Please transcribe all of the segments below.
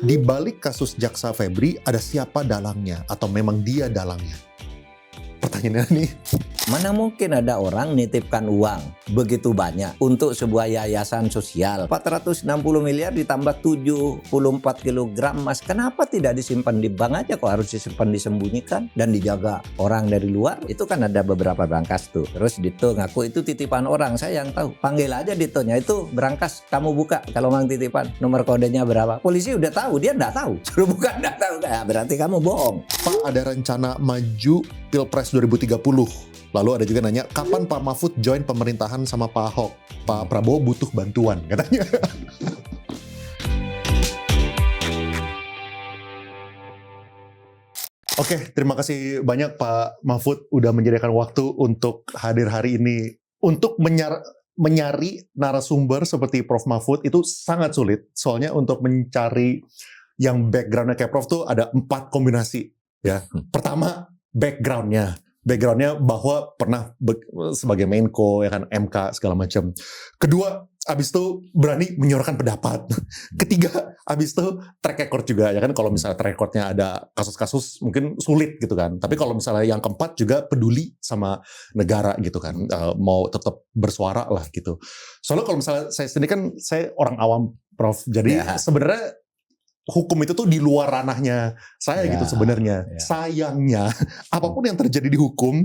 Di balik kasus Jaksa Febri ada siapa dalangnya atau memang dia dalangnya? Pertanyaannya nih. Mana mungkin ada orang nitipkan uang begitu banyak untuk sebuah yayasan sosial. 460 miliar ditambah 74 kilogram emas. Kenapa tidak disimpan di bank aja, kok harus disimpan disembunyikan dan dijaga orang dari luar? Itu kan ada beberapa berangkas tuh. Terus Dito ngaku itu titipan orang, saya yang tahu. Panggil aja Ditonya, itu berangkas kamu buka kalau memang titipan. Nomor kodenya berapa? Polisi udah tahu, dia enggak tahu. Suruh buka enggak tahu. Ya, berarti kamu bohong. Pak, ada rencana maju Pilpres 2030. Lalu ada juga nanya, kapan Pak Mahfud join pemerintahan sama Pak Ahok? Pak Prabowo butuh bantuan, katanya. Oke, terima kasih banyak Pak Mahfud udah menyediakan waktu untuk hadir hari ini. Untuk menyari narasumber seperti Prof. Mahfud itu sangat sulit. Soalnya untuk mencari yang background-nya kayak Prof tuh ada 4 kombinasi. Ya. Pertama, background-nya bahwa pernah sebagai Menko, ya kan, MK segala macam. Kedua, abis itu berani menyuarakan pendapat. Ketiga, abis itu track record juga, ya kan, kalau misalnya track recordnya ada kasus-kasus mungkin sulit gitu kan. Tapi kalau misalnya yang keempat juga peduli sama negara gitu kan, mau tetap bersuara lah gitu. Soalnya kalau misalnya saya sendiri kan saya orang awam, Prof. Jadi sebenarnya hukum itu tuh di luar ranahnya saya gitu sebenarnya. Sayangnya apapun yang terjadi di hukum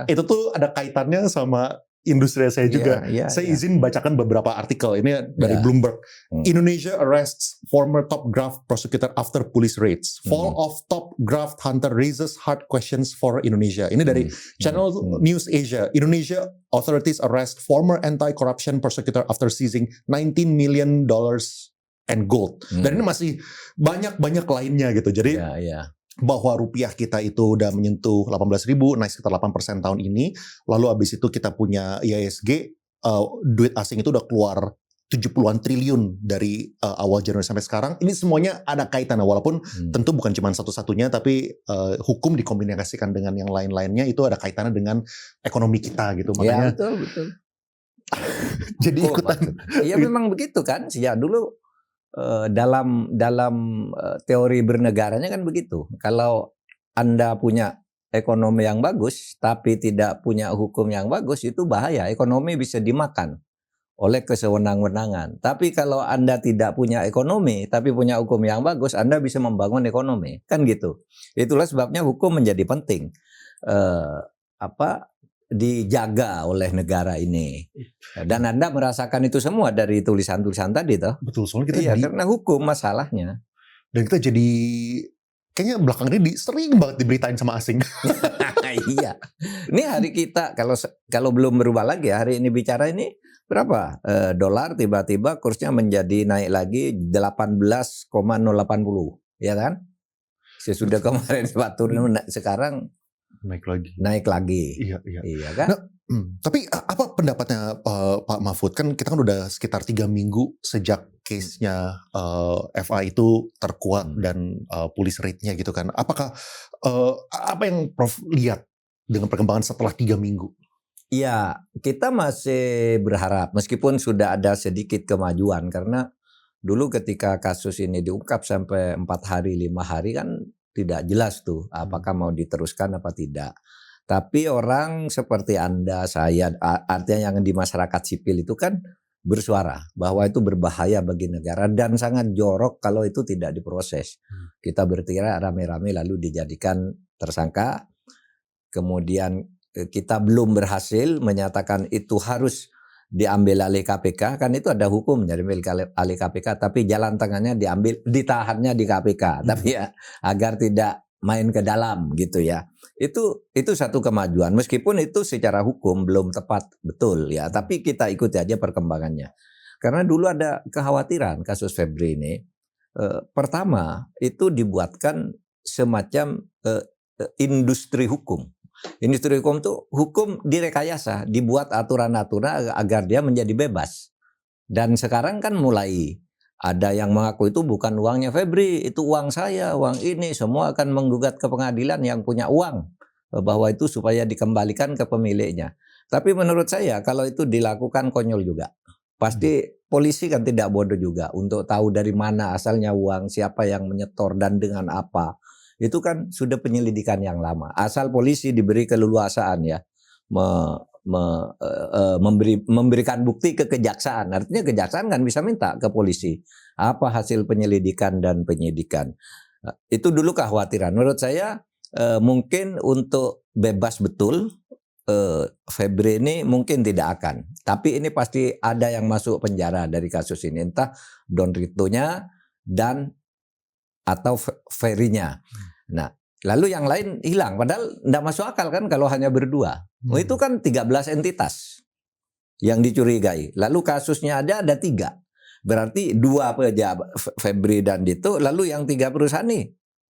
itu tuh ada kaitannya sama industri saya juga. Saya izin bacakan beberapa artikel ini dari Bloomberg. Indonesia arrests former top graft prosecutor after police raids. Fall of top graft hunter raises hard questions for Indonesia. Ini dari Channel News Asia. Indonesia authorities arrest former anti-corruption prosecutor after seizing $19 million and gold. Dan ini masih banyak lainnya gitu. Jadi bahwa rupiah kita itu udah menyentuh 18.000, naik sekitar 8% tahun ini. Lalu abis itu kita punya IISG, duit asing itu udah keluar 70-an triliun dari awal Januari sampai sekarang. Ini semuanya ada kaitan, walaupun tentu bukan cuma satu-satunya, tapi hukum dikombinasikan dengan yang lain-lainnya itu ada kaitannya dengan ekonomi kita gitu. Makanya betul. Jadi ikutan. Iya memang begitu kan. Sejak dulu dalam teori bernegaranya kan begitu. Kalau Anda punya ekonomi yang bagus tapi tidak punya hukum yang bagus, itu bahaya. Ekonomi bisa dimakan oleh kesewenang-wenangan. Tapi kalau Anda tidak punya ekonomi tapi punya hukum yang bagus, Anda bisa membangun ekonomi. Kan gitu. Itulah sebabnya hukum menjadi penting. Dijaga oleh negara ini. Dan Anda merasakan itu semua dari tulisan-tulisan tadi toh. Betul, soalnya kita karena hukum masalahnya. Dan kita jadi kayaknya belakangan ini sering banget diberitain sama asing. Iya. Ini hari kita kalau belum berubah lagi, hari ini bicara ini berapa? Dolar tiba-tiba kursnya menjadi naik lagi 18,080, ya kan? Sesudah kemarin turun, sekarang naik lagi. Iya kan? Nah, tapi apa pendapatnya Pak Mahfud? Kan kita kan udah sekitar 3 minggu sejak case-nya FA itu terkuak dan police rate-nya gitu kan. Apakah apa yang Prof lihat dengan perkembangan setelah 3 minggu? Iya, kita masih berharap meskipun sudah ada sedikit kemajuan, karena dulu ketika kasus ini diungkap sampai 4 hari 5 hari kan tidak jelas tuh apakah mau diteruskan apa tidak. Tapi orang seperti Anda, saya, artinya yang di masyarakat sipil itu kan bersuara bahwa itu berbahaya bagi negara dan sangat jorok kalau itu tidak diproses. Kita bertirai rame-rame lalu dijadikan tersangka. Kemudian kita belum berhasil menyatakan itu harus diambil alih KPK, kan itu ada hukumnya diambil alih KPK, tapi jalan tengahnya ditahannya di KPK, tapi ya agar tidak main ke dalam gitu ya. Itu satu kemajuan, meskipun itu secara hukum belum tepat betul ya, tapi kita ikuti aja perkembangannya. Karena dulu ada kekhawatiran kasus Febri ini. Pertama itu dibuatkan semacam industri hukum. Industri hukum itu hukum direkayasa, dibuat aturan-aturan agar dia menjadi bebas. Dan sekarang kan mulai ada yang mengaku itu bukan uangnya Febri, itu uang saya, uang ini, semua akan menggugat ke pengadilan yang punya uang, bahwa itu supaya dikembalikan ke pemiliknya. Tapi menurut saya kalau itu dilakukan konyol juga. Pasti polisi kan tidak bodoh juga untuk tahu dari mana asalnya uang, siapa yang menyetor dan dengan apa. Itu kan sudah penyelidikan yang lama. Asal polisi diberi keleluasaan ya memberikan bukti ke kejaksaan. Artinya kejaksaan kan bisa minta ke polisi apa hasil penyelidikan dan penyidikan. Itu dulu kekhawatiran. Menurut saya mungkin untuk bebas betul Febri ini mungkin tidak akan. Tapi ini pasti ada yang masuk penjara dari kasus ini. Entah Don Ritonya dan atau Ferry-nya. Nah, lalu yang lain hilang. Padahal tidak masuk akal kan kalau hanya berdua. Oh, itu kan 13 entitas yang dicurigai. Lalu kasusnya ada 3. Berarti 2 pejabat Febri dan Dito. Lalu yang 3 perusahaan nih.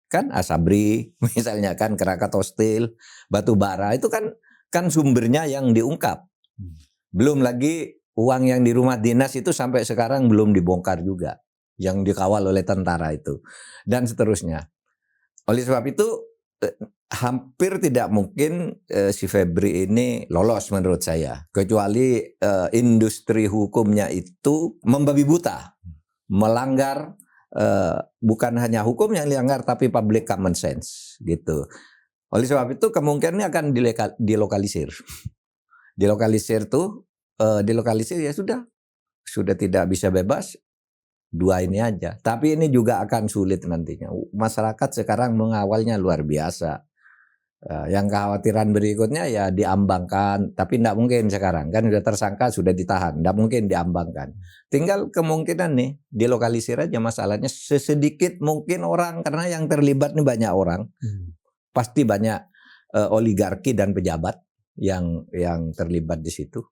Kan Asabri misalnya kan, Krakatau Steel, Batubara. Itu kan sumbernya yang diungkap. Belum lagi uang yang di rumah dinas itu sampai sekarang belum dibongkar juga. Yang dikawal oleh tentara itu. Dan seterusnya. Oleh sebab itu hampir tidak mungkin si Febri ini lolos menurut saya. Kecuali industri hukumnya itu membabi buta. Melanggar bukan hanya hukum yang dilanggar tapi public common sense gitu. Oleh sebab itu kemungkinan akan dilokalisir. Dilokalisir ya sudah tidak bisa bebas, 2 ini aja. Tapi ini juga akan sulit nantinya. Masyarakat sekarang mengawalnya luar biasa. Yang kekhawatiran berikutnya ya diambangkan, tapi tidak mungkin sekarang kan sudah tersangka, sudah ditahan, tidak mungkin diambangkan. Tinggal kemungkinan nih dilokalisir aja masalahnya sesedikit mungkin orang, karena yang terlibat nih banyak orang. Pasti banyak oligarki dan pejabat yang terlibat di situ.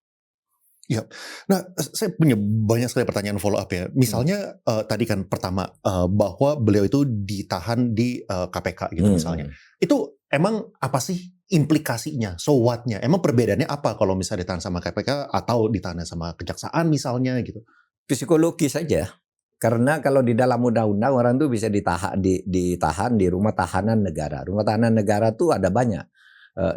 Ya, nah saya punya banyak sekali pertanyaan follow up ya. Misalnya tadi kan pertama bahwa beliau itu ditahan di KPK gitu misalnya. Itu emang apa sih implikasinya, so what-nya? Emang perbedaannya apa kalau misalnya ditahan sama KPK atau ditahan sama kejaksaan misalnya gitu? Psikologis saja. Karena kalau di dalam undang-undang orang tuh bisa ditahan di rumah tahanan negara. Rumah tahanan negara tuh ada banyak.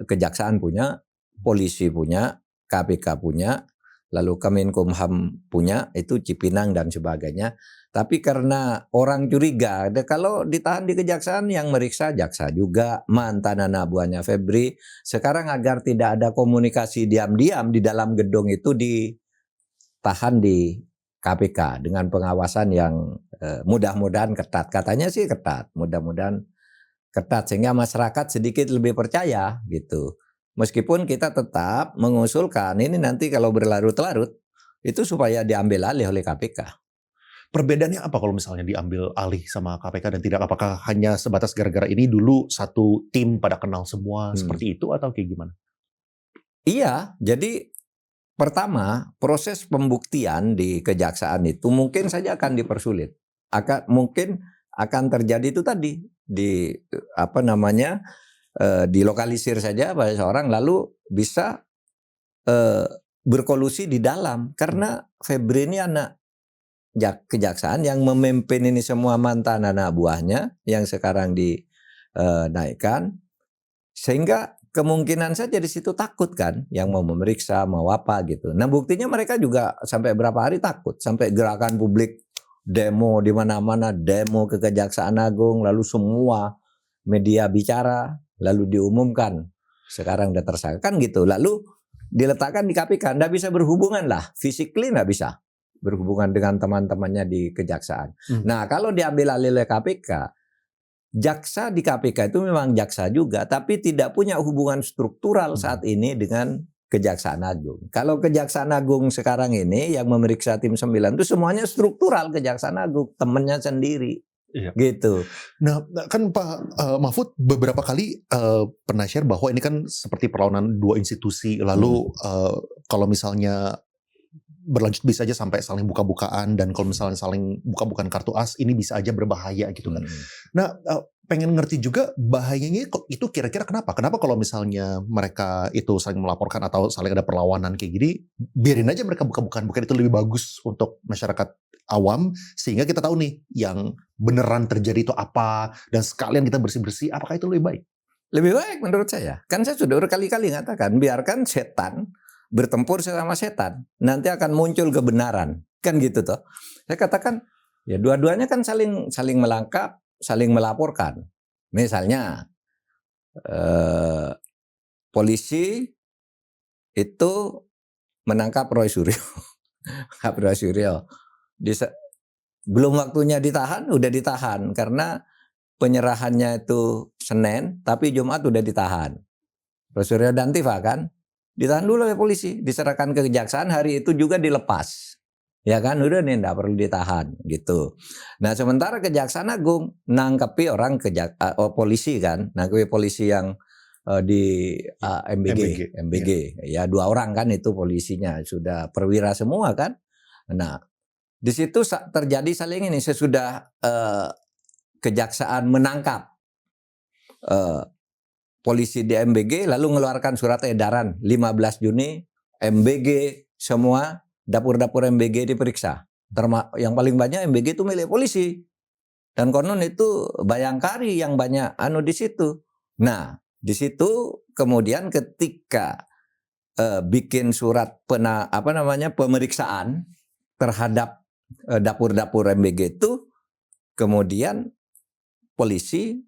Kejaksaan punya, polisi punya, KPK punya, lalu Kemenkumham punya, itu Cipinang dan sebagainya. Tapi karena orang curiga, kalau ditahan di kejaksaan yang meriksa jaksa juga, mantan anak buahnya Febri. Sekarang agar tidak ada komunikasi diam-diam di dalam gedung itu ditahan di KPK dengan pengawasan yang mudah-mudahan ketat. Katanya sih ketat, mudah-mudahan ketat sehingga masyarakat sedikit lebih percaya gitu. Meskipun kita tetap mengusulkan ini nanti kalau berlarut-larut itu supaya diambil alih oleh KPK. Perbedaannya apa kalau misalnya diambil alih sama KPK dan tidak? Apakah hanya sebatas gara-gara ini dulu satu tim pada kenal semua seperti itu atau kayak gimana? Iya, jadi pertama, proses pembuktian di kejaksaan itu mungkin saja akan dipersulit. Mungkin akan terjadi itu tadi dilokalisir saja pada seorang lalu bisa berkolusi di dalam, karena Febri ini anak kejaksaan yang memimpin ini semua mantan anak buahnya yang sekarang dinaikkan, sehingga kemungkinan saja di situ takut kan, yang mau memeriksa, mau apa gitu. Nah buktinya mereka juga sampai berapa hari takut, sampai gerakan publik, demo di mana-mana, demo ke Kejaksaan Agung, lalu semua media bicara, lalu diumumkan sekarang udah tersangka kan gitu. Lalu diletakkan di KPK, nggak bisa berhubungan lah, physically nggak bisa berhubungan dengan teman-temannya di kejaksaan. Nah kalau diambil alih oleh KPK, jaksa di KPK itu memang jaksa juga, tapi tidak punya hubungan struktural saat ini dengan Kejaksaan Agung. Kalau Kejaksaan Agung sekarang ini yang memeriksa tim 9 itu semuanya struktural Kejaksaan Agung, temennya sendiri. Iya. Gitu. Nah kan Pak Mahfud beberapa kali pernah share bahwa ini kan seperti perlawanan 2 institusi. Lalu kalau misalnya berlanjut bisa aja sampai saling buka-bukaan, dan kalau misalnya saling buka-bukaan kartu as ini bisa aja berbahaya gitu kan. Nah pengen ngerti juga bahayanya itu kira-kira kenapa? Kenapa kalau misalnya mereka itu saling melaporkan atau saling ada perlawanan kayak gini, biarin aja mereka buka-bukaan, bukan itu lebih bagus untuk masyarakat awam sehingga kita tahu nih yang beneran terjadi itu apa, dan sekalian kita bersih-bersih, apakah itu lebih baik? Lebih baik menurut saya. Kan saya sudah berkali-kali mengatakan biarkan setan bertempur sesama setan, nanti akan muncul kebenaran. Kan gitu toh. Saya katakan ya dua-duanya kan saling melengkap, saling melaporkan. Misalnya polisi itu menangkap Roy Suryo. Roy Suryo. Belum waktunya ditahan, udah ditahan karena penyerahannya itu Senin, tapi Jumat udah ditahan. Roy Suryo dan Tiva kan ditahan dulu oleh polisi, diserahkan ke kejaksaan, hari itu juga dilepas. Ya kan, udah nih enggak perlu ditahan gitu. Nah, sementara Kejaksaan Agung nangkepi orang polisi kan, nangkepi polisi yang di MBG. Ya 2 orang kan itu polisinya, sudah perwira semua kan. Nah, di situ terjadi saling ini sesudah Kejaksaan menangkap polisi di MBG lalu mengeluarkan surat edaran 15 Juni MBG semua dapur-dapur MBG diperiksa. Yang paling banyak MBG itu milik polisi. Dan konon itu Bayangkari yang banyak di situ. Nah, di situ kemudian ketika bikin surat pemeriksaan terhadap dapur-dapur MBG itu, kemudian polisi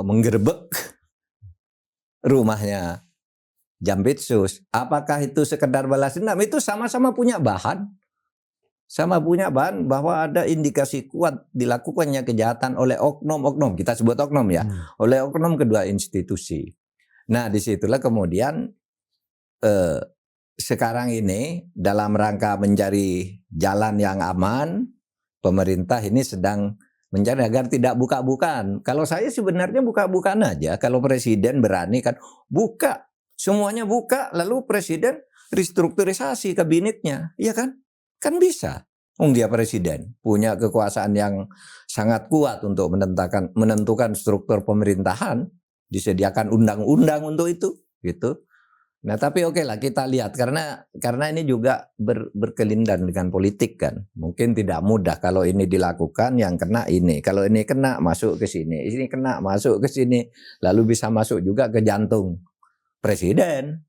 menggerebek rumahnya Jampitsus. Apakah itu sekedar balas dendam? Itu sama-sama punya bahan. Sama punya bahan bahwa ada indikasi kuat dilakukannya kejahatan oleh oknum-oknum. Kita sebut oknum ya. Oleh oknum kedua institusi. Nah, disitulah kemudian sekarang ini dalam rangka mencari jalan yang aman, pemerintah ini sedang mencari agar tidak buka-bukaan. Kalau saya sebenarnya buka-bukaan aja. Kalau presiden berani kan buka. Semuanya buka, lalu presiden restrukturisasi kabinetnya, iya kan? Kan bisa. Dia presiden punya kekuasaan yang sangat kuat untuk menentukan struktur pemerintahan, disediakan undang-undang untuk itu, gitu. Nah, tapi oke lah kita lihat karena ini juga berkelindan dengan politik kan. Mungkin tidak mudah kalau ini dilakukan yang kena ini, kalau ini kena masuk ke sini, ini kena masuk ke sini, lalu bisa masuk juga ke jantung presiden,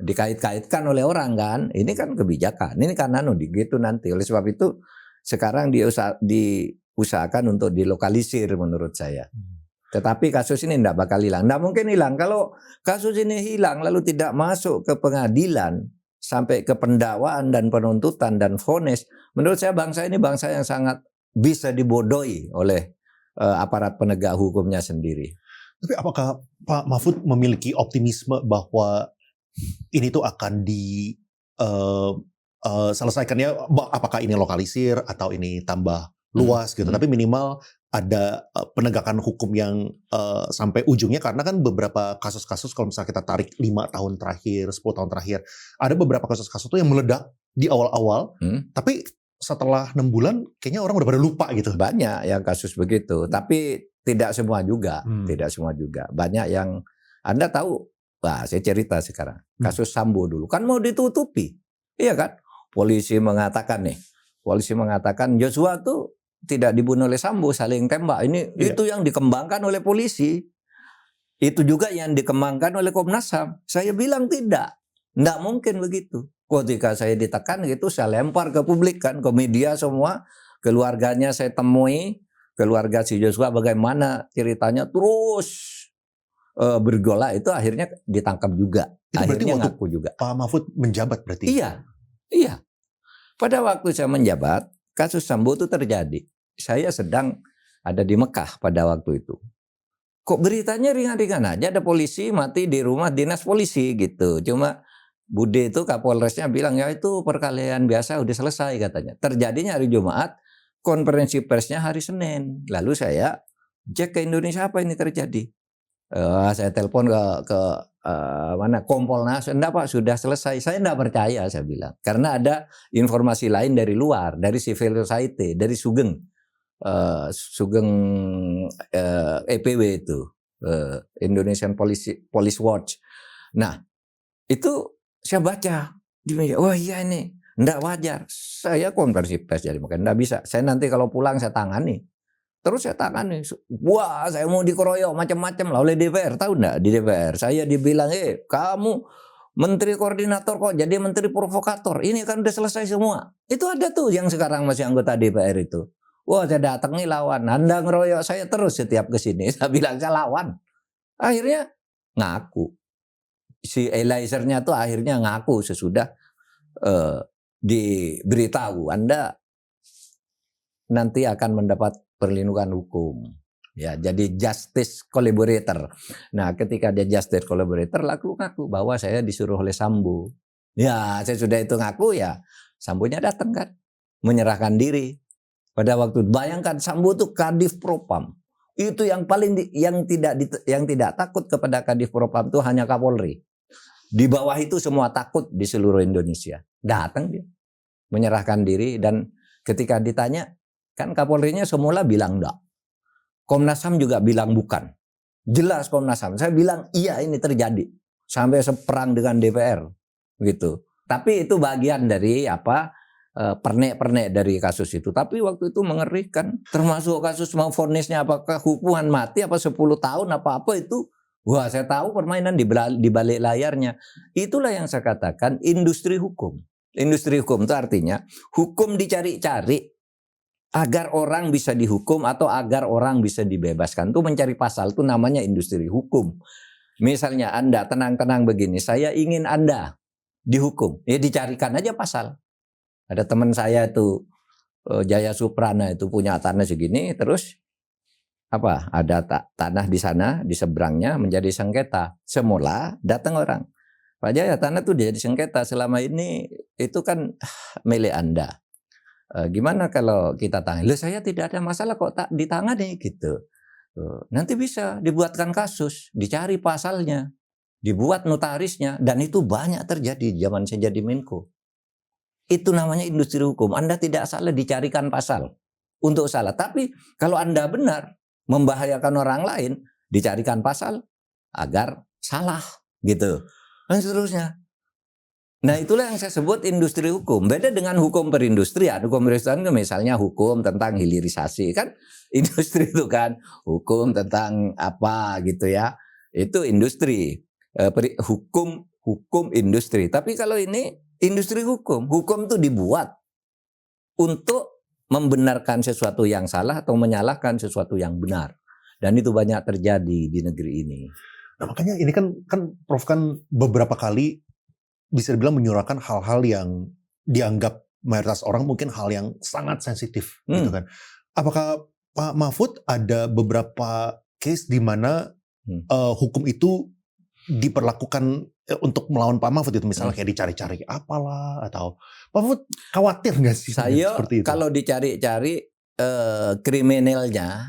dikait-kaitkan oleh orang kan, ini kan kebijakan, ini kan gitu nanti. Oleh sebab itu sekarang diusahakan untuk dilokalisir menurut saya. Tetapi kasus ini tidak bakal hilang, tidak mungkin hilang. Kalau kasus ini hilang lalu tidak masuk ke pengadilan sampai ke pendakwaan dan penuntutan dan vonis, menurut saya bangsa ini bangsa yang sangat bisa dibodohi oleh aparat penegak hukumnya sendiri. Tapi apakah Pak Mahfud memiliki optimisme bahwa ini tuh akan selesaikannya, apakah ini lokalisir atau ini tambah luas gitu, tapi minimal ada penegakan hukum yang sampai ujungnya, karena kan beberapa kasus-kasus kalau misalnya kita tarik 5 tahun terakhir, 10 tahun terakhir, ada beberapa kasus-kasus tuh yang meledak di awal-awal, tapi setelah 6 bulan kayaknya orang udah pada lupa gitu. Banyak yang kasus begitu, tapi tidak semua juga, tidak semua juga. Banyak yang Anda tahu, saya cerita sekarang. Kasus Sambo dulu kan mau ditutupi. Iya kan? Polisi mengatakan Joshua tuh tidak dibunuh oleh Sambo, saling tembak. Itu yang dikembangkan oleh polisi. Itu juga yang dikembangkan oleh Komnas HAM. Saya bilang tidak mungkin begitu. Ketika saya ditekan gitu, saya lempar ke publik kan, ke media semua, keluarganya saya temui. Keluarga si Joshua bagaimana ceritanya terus bergolak, itu akhirnya ditangkap juga. Itu akhirnya berarti ngaku juga. Pak Mahfud menjabat berarti? Iya. Pada waktu saya menjabat, kasus Sambo itu terjadi. Saya sedang ada di Mekah pada waktu itu. Kok beritanya ringan-ringan aja, ada polisi mati di rumah dinas polisi gitu. Cuma Bude itu Kapolresnya bilang ya itu perkelahian biasa, udah selesai katanya. Terjadinya hari Jumat, konferensi persnya hari Senin. Lalu saya cek ke Indonesia, apa ini terjadi? Saya telepon ke Kompolnas, enggak Pak, sudah selesai. Saya enggak percaya, saya bilang. Karena ada informasi lain dari luar, dari civil society, dari Sugeng EPW itu, Indonesian Police Watch. Nah, itu saya baca di media, wah iya ini enggak wajar. Saya konversi pers jadi makanya enggak bisa. Saya nanti kalau pulang saya tangani. Terus saya tangani. Wah, saya mau dikeroyok macam-macam lah oleh DPR. Tahu enggak di DPR? Saya dibilang, kamu Menteri koordinator kok jadi menteri provokator. Ini kan udah selesai semua. Itu ada tuh yang sekarang masih anggota DPR itu. Wah, saya datangi lawan. Anda ngeroyok saya terus setiap kesini. Saya bilang saya lawan. Akhirnya ngaku. Si Eliezer-nya tuh akhirnya ngaku sesudah diberitahu Anda nanti akan mendapat perlindungan hukum. Ya, jadi justice collaborator. Nah, ketika dia justice collaborator, lalu ngaku bahwa saya disuruh oleh Sambo. Ya, saya sudah itu ngaku ya, Sambonya datang kan, menyerahkan diri. Pada waktu bayangkan Sambo itu Kadif Propam. Itu yang paling yang tidak takut kepada Kadif Propam itu hanya Kapolri. Di bawah itu semua takut di seluruh Indonesia. Datang dia, menyerahkan diri dan ketika ditanya, kan Kapolrinya semula bilang enggak. Komnas HAM juga bilang bukan. Jelas Komnas HAM. Saya bilang iya ini terjadi. Sampai seperang dengan DPR. Gitu. Tapi itu bagian dari pernek-pernek dari kasus itu. Tapi waktu itu mengerikan. Termasuk kasus mau vonisnya apakah hukuman mati apa 10 tahun apa-apa itu. Wah, saya tahu permainan di balik layarnya. Itulah yang saya katakan industri hukum. Industri hukum itu artinya hukum dicari-cari agar orang bisa dihukum atau agar orang bisa dibebaskan. Itu mencari pasal, itu namanya industri hukum. Misalnya Anda tenang-tenang begini, saya ingin Anda dihukum. Ya dicarikan aja pasal. Ada teman saya itu, Jaya Suprana itu punya tanah segini, terus ada tanah di sana, di seberangnya menjadi sengketa. Semula datang orang. Pak Jaya, tanah itu jadi sengketa, selama ini itu kan milik Anda. Gimana kalau kita tangani? Loh, saya tidak ada masalah kok tak ditangani gitu. Nanti bisa dibuatkan kasus, dicari pasalnya, dibuat notarisnya, dan itu banyak terjadi zaman saya jadi Menko. Itu namanya industri hukum. Anda tidak salah dicarikan pasal untuk salah. Tapi kalau Anda benar membahayakan orang lain, dicarikan pasal agar salah gitu. Dan seterusnya. Nah itulah yang saya sebut industri hukum. Beda dengan hukum perindustrian. Hukum perindustrian itu misalnya hukum tentang hilirisasi. Kan industri itu kan hukum tentang apa gitu ya. Itu industri. Hukum industri. Tapi kalau ini industri hukum. Hukum itu dibuat untuk membenarkan sesuatu yang salah atau menyalahkan sesuatu yang benar. Dan itu banyak terjadi di negeri ini. Nah makanya ini kan Prof kan beberapa kali bisa dibilang menyuarakan hal-hal yang dianggap mayoritas orang mungkin hal yang sangat sensitif gitu kan. Apakah Pak Mahfud ada beberapa case di mana hukum itu diperlakukan untuk melawan Pak Mahfud itu misalnya kayak dicari-cari apalah atau Pak Mahfud khawatir nggak sih saya seperti itu? Kalau dicari-cari kriminalnya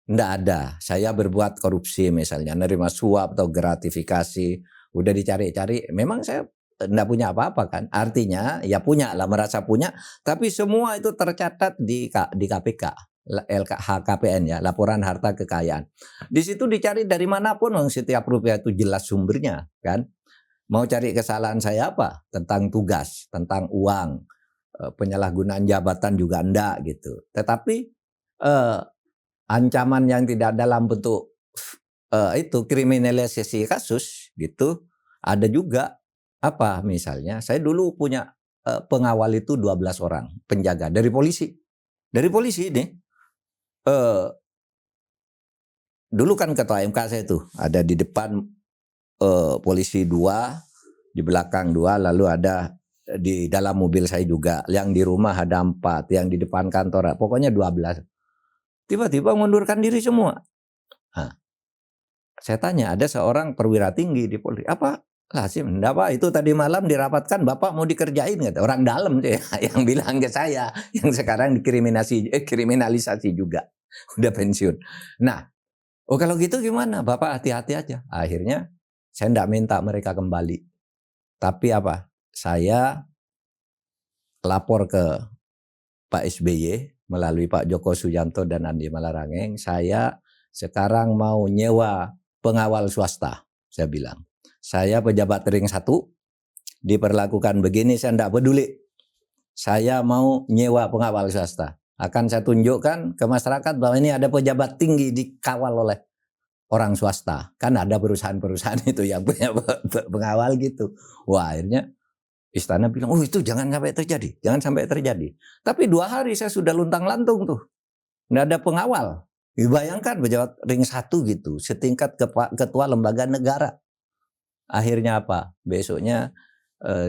nggak ada. Saya berbuat korupsi misalnya, nerima suap atau gratifikasi. Udah dicari-cari, memang saya enggak punya apa-apa kan. Artinya ya punya lah, merasa punya. Tapi semua itu tercatat di KPK, LHKPN ya, laporan harta kekayaan. Di situ dicari dari manapun, setiap rupiah itu jelas sumbernya kan. Mau cari kesalahan saya apa? Tentang tugas, tentang uang, penyalahgunaan jabatan juga enggak gitu. Tetapi ancaman yang tidak dalam bentuk itu kriminalisasi kasus gitu ada juga. Misalnya saya dulu punya pengawal itu 12 orang penjaga dari polisi ini dulu kan ketua MK saya itu ada di depan polisi 2, di belakang 2, lalu ada di dalam mobil saya juga, yang di rumah ada 4, yang di depan kantor pokoknya 12. Tiba-tiba mengundurkan diri semua. Nah, saya tanya, ada seorang perwira tinggi di Polri. Lazim, enggak Pak, itu tadi malam dirapatkan Bapak mau dikerjain nggak? Orang dalam tuh ya, yang bilang ke saya, yang sekarang kriminalisasi juga, udah pensiun. Nah, kalau gitu gimana? Bapak hati-hati aja. Akhirnya saya enggak minta mereka kembali. Tapi saya lapor ke Pak SBY melalui Pak Joko Sujanto dan Andi Malarangeng, saya sekarang mau nyewa pengawal swasta, saya bilang. Saya pejabat ring 1, diperlakukan begini, saya tidak peduli. Saya mau nyewa pengawal swasta. Akan saya tunjukkan ke masyarakat bahwa ini ada pejabat tinggi dikawal oleh orang swasta. Kan ada perusahaan-perusahaan itu yang punya pengawal gitu. Wah, akhirnya istana bilang, oh itu jangan sampai terjadi. Jangan sampai terjadi. Tapi 2 hari saya sudah luntang-lantung tuh. Nggak ada pengawal. Bayangkan pejabat ring 1 gitu. Setingkat ketua lembaga negara. Akhirnya apa? Besoknya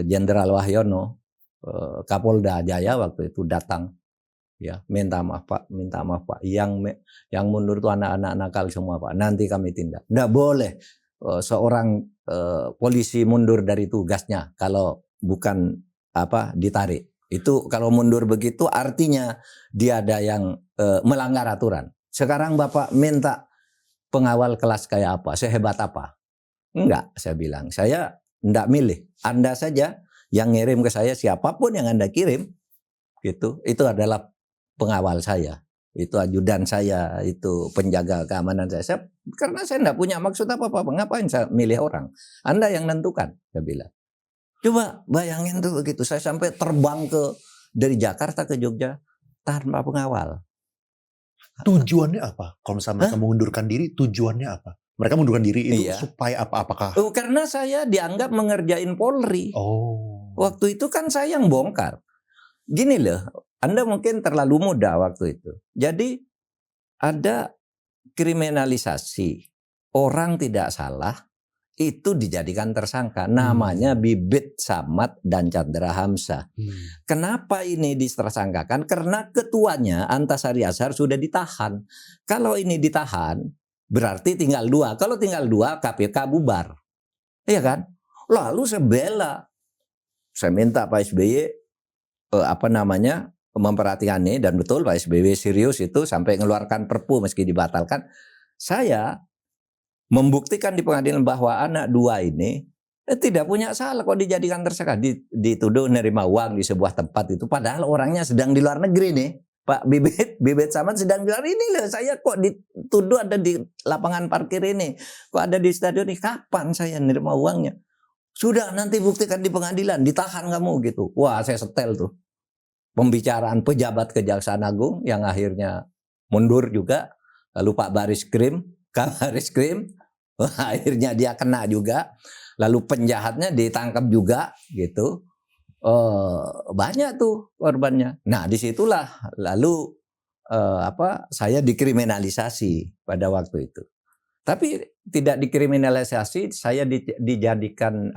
Jenderal Wahyono, Kapolda Jaya waktu itu datang. Ya, minta maaf Pak. Yang mundur itu anak-anak nakal semua Pak. Nanti kami tindak. Nggak boleh seorang polisi mundur dari tugasnya kalau bukan ditarik. Itu kalau mundur begitu artinya dia ada yang melanggar aturan. Sekarang Bapak minta pengawal kelas kayak apa? Sehebat apa? Enggak, saya bilang. Saya enggak milih. Anda saja yang ngirim ke saya, siapapun yang Anda kirim, gitu. Itu adalah pengawal saya, itu ajudan saya, itu penjaga keamanan saya. Karena saya enggak punya maksud apa-apa, ngapain saya milih orang? Anda yang nentukan, saya bilang. Coba bayangin tuh begitu, saya sampai terbang dari Jakarta ke Jogja tanpa pengawal. Tujuannya apa? Kalau misalnya mereka mengundurkan diri, tujuannya apa? Mereka mengundurkan diri itu supaya apa? Apakah? Karena saya dianggap mengerjain Polri. Waktu itu kan saya yang bongkar. Gini loh, Anda mungkin terlalu muda waktu itu. Jadi ada kriminalisasi. Orang tidak salah, itu dijadikan tersangka. Namanya Bibit Samad dan Chandra Hamzah. Kenapa ini ditersangkakan? Karena ketuanya Antasari Azhar sudah ditahan. Kalau ini ditahan, berarti tinggal 2. Kalau tinggal 2, KPK bubar. Iya kan? Lalu saya bela. Saya minta Pak SBY memperhatikan ini, dan betul Pak SBY serius itu sampai mengeluarkan perpu meski dibatalkan. Saya membuktikan di pengadilan bahwa anak 2 ini tidak punya salah kok dijadikan tersangka. Dituduh menerima uang di sebuah tempat itu, padahal orangnya sedang di luar negeri nih. Pak Bibit Samad sedang bilang, ini loh saya kok dituduh ada di lapangan parkir ini, kok ada di stadion ini, kapan saya menerima uangnya? Sudah, nanti buktikan di pengadilan, ditahan kamu gitu. Wah, saya setel tuh pembicaraan pejabat Kejaksaan Agung yang akhirnya mundur juga, lalu Pak Baris Krim, akhirnya dia kena juga, lalu penjahatnya ditangkap juga gitu. Banyak tuh korbannya. Nah, disitulah lalu saya dikriminalisasi pada waktu itu. Tapi tidak dikriminalisasi, saya dicarikan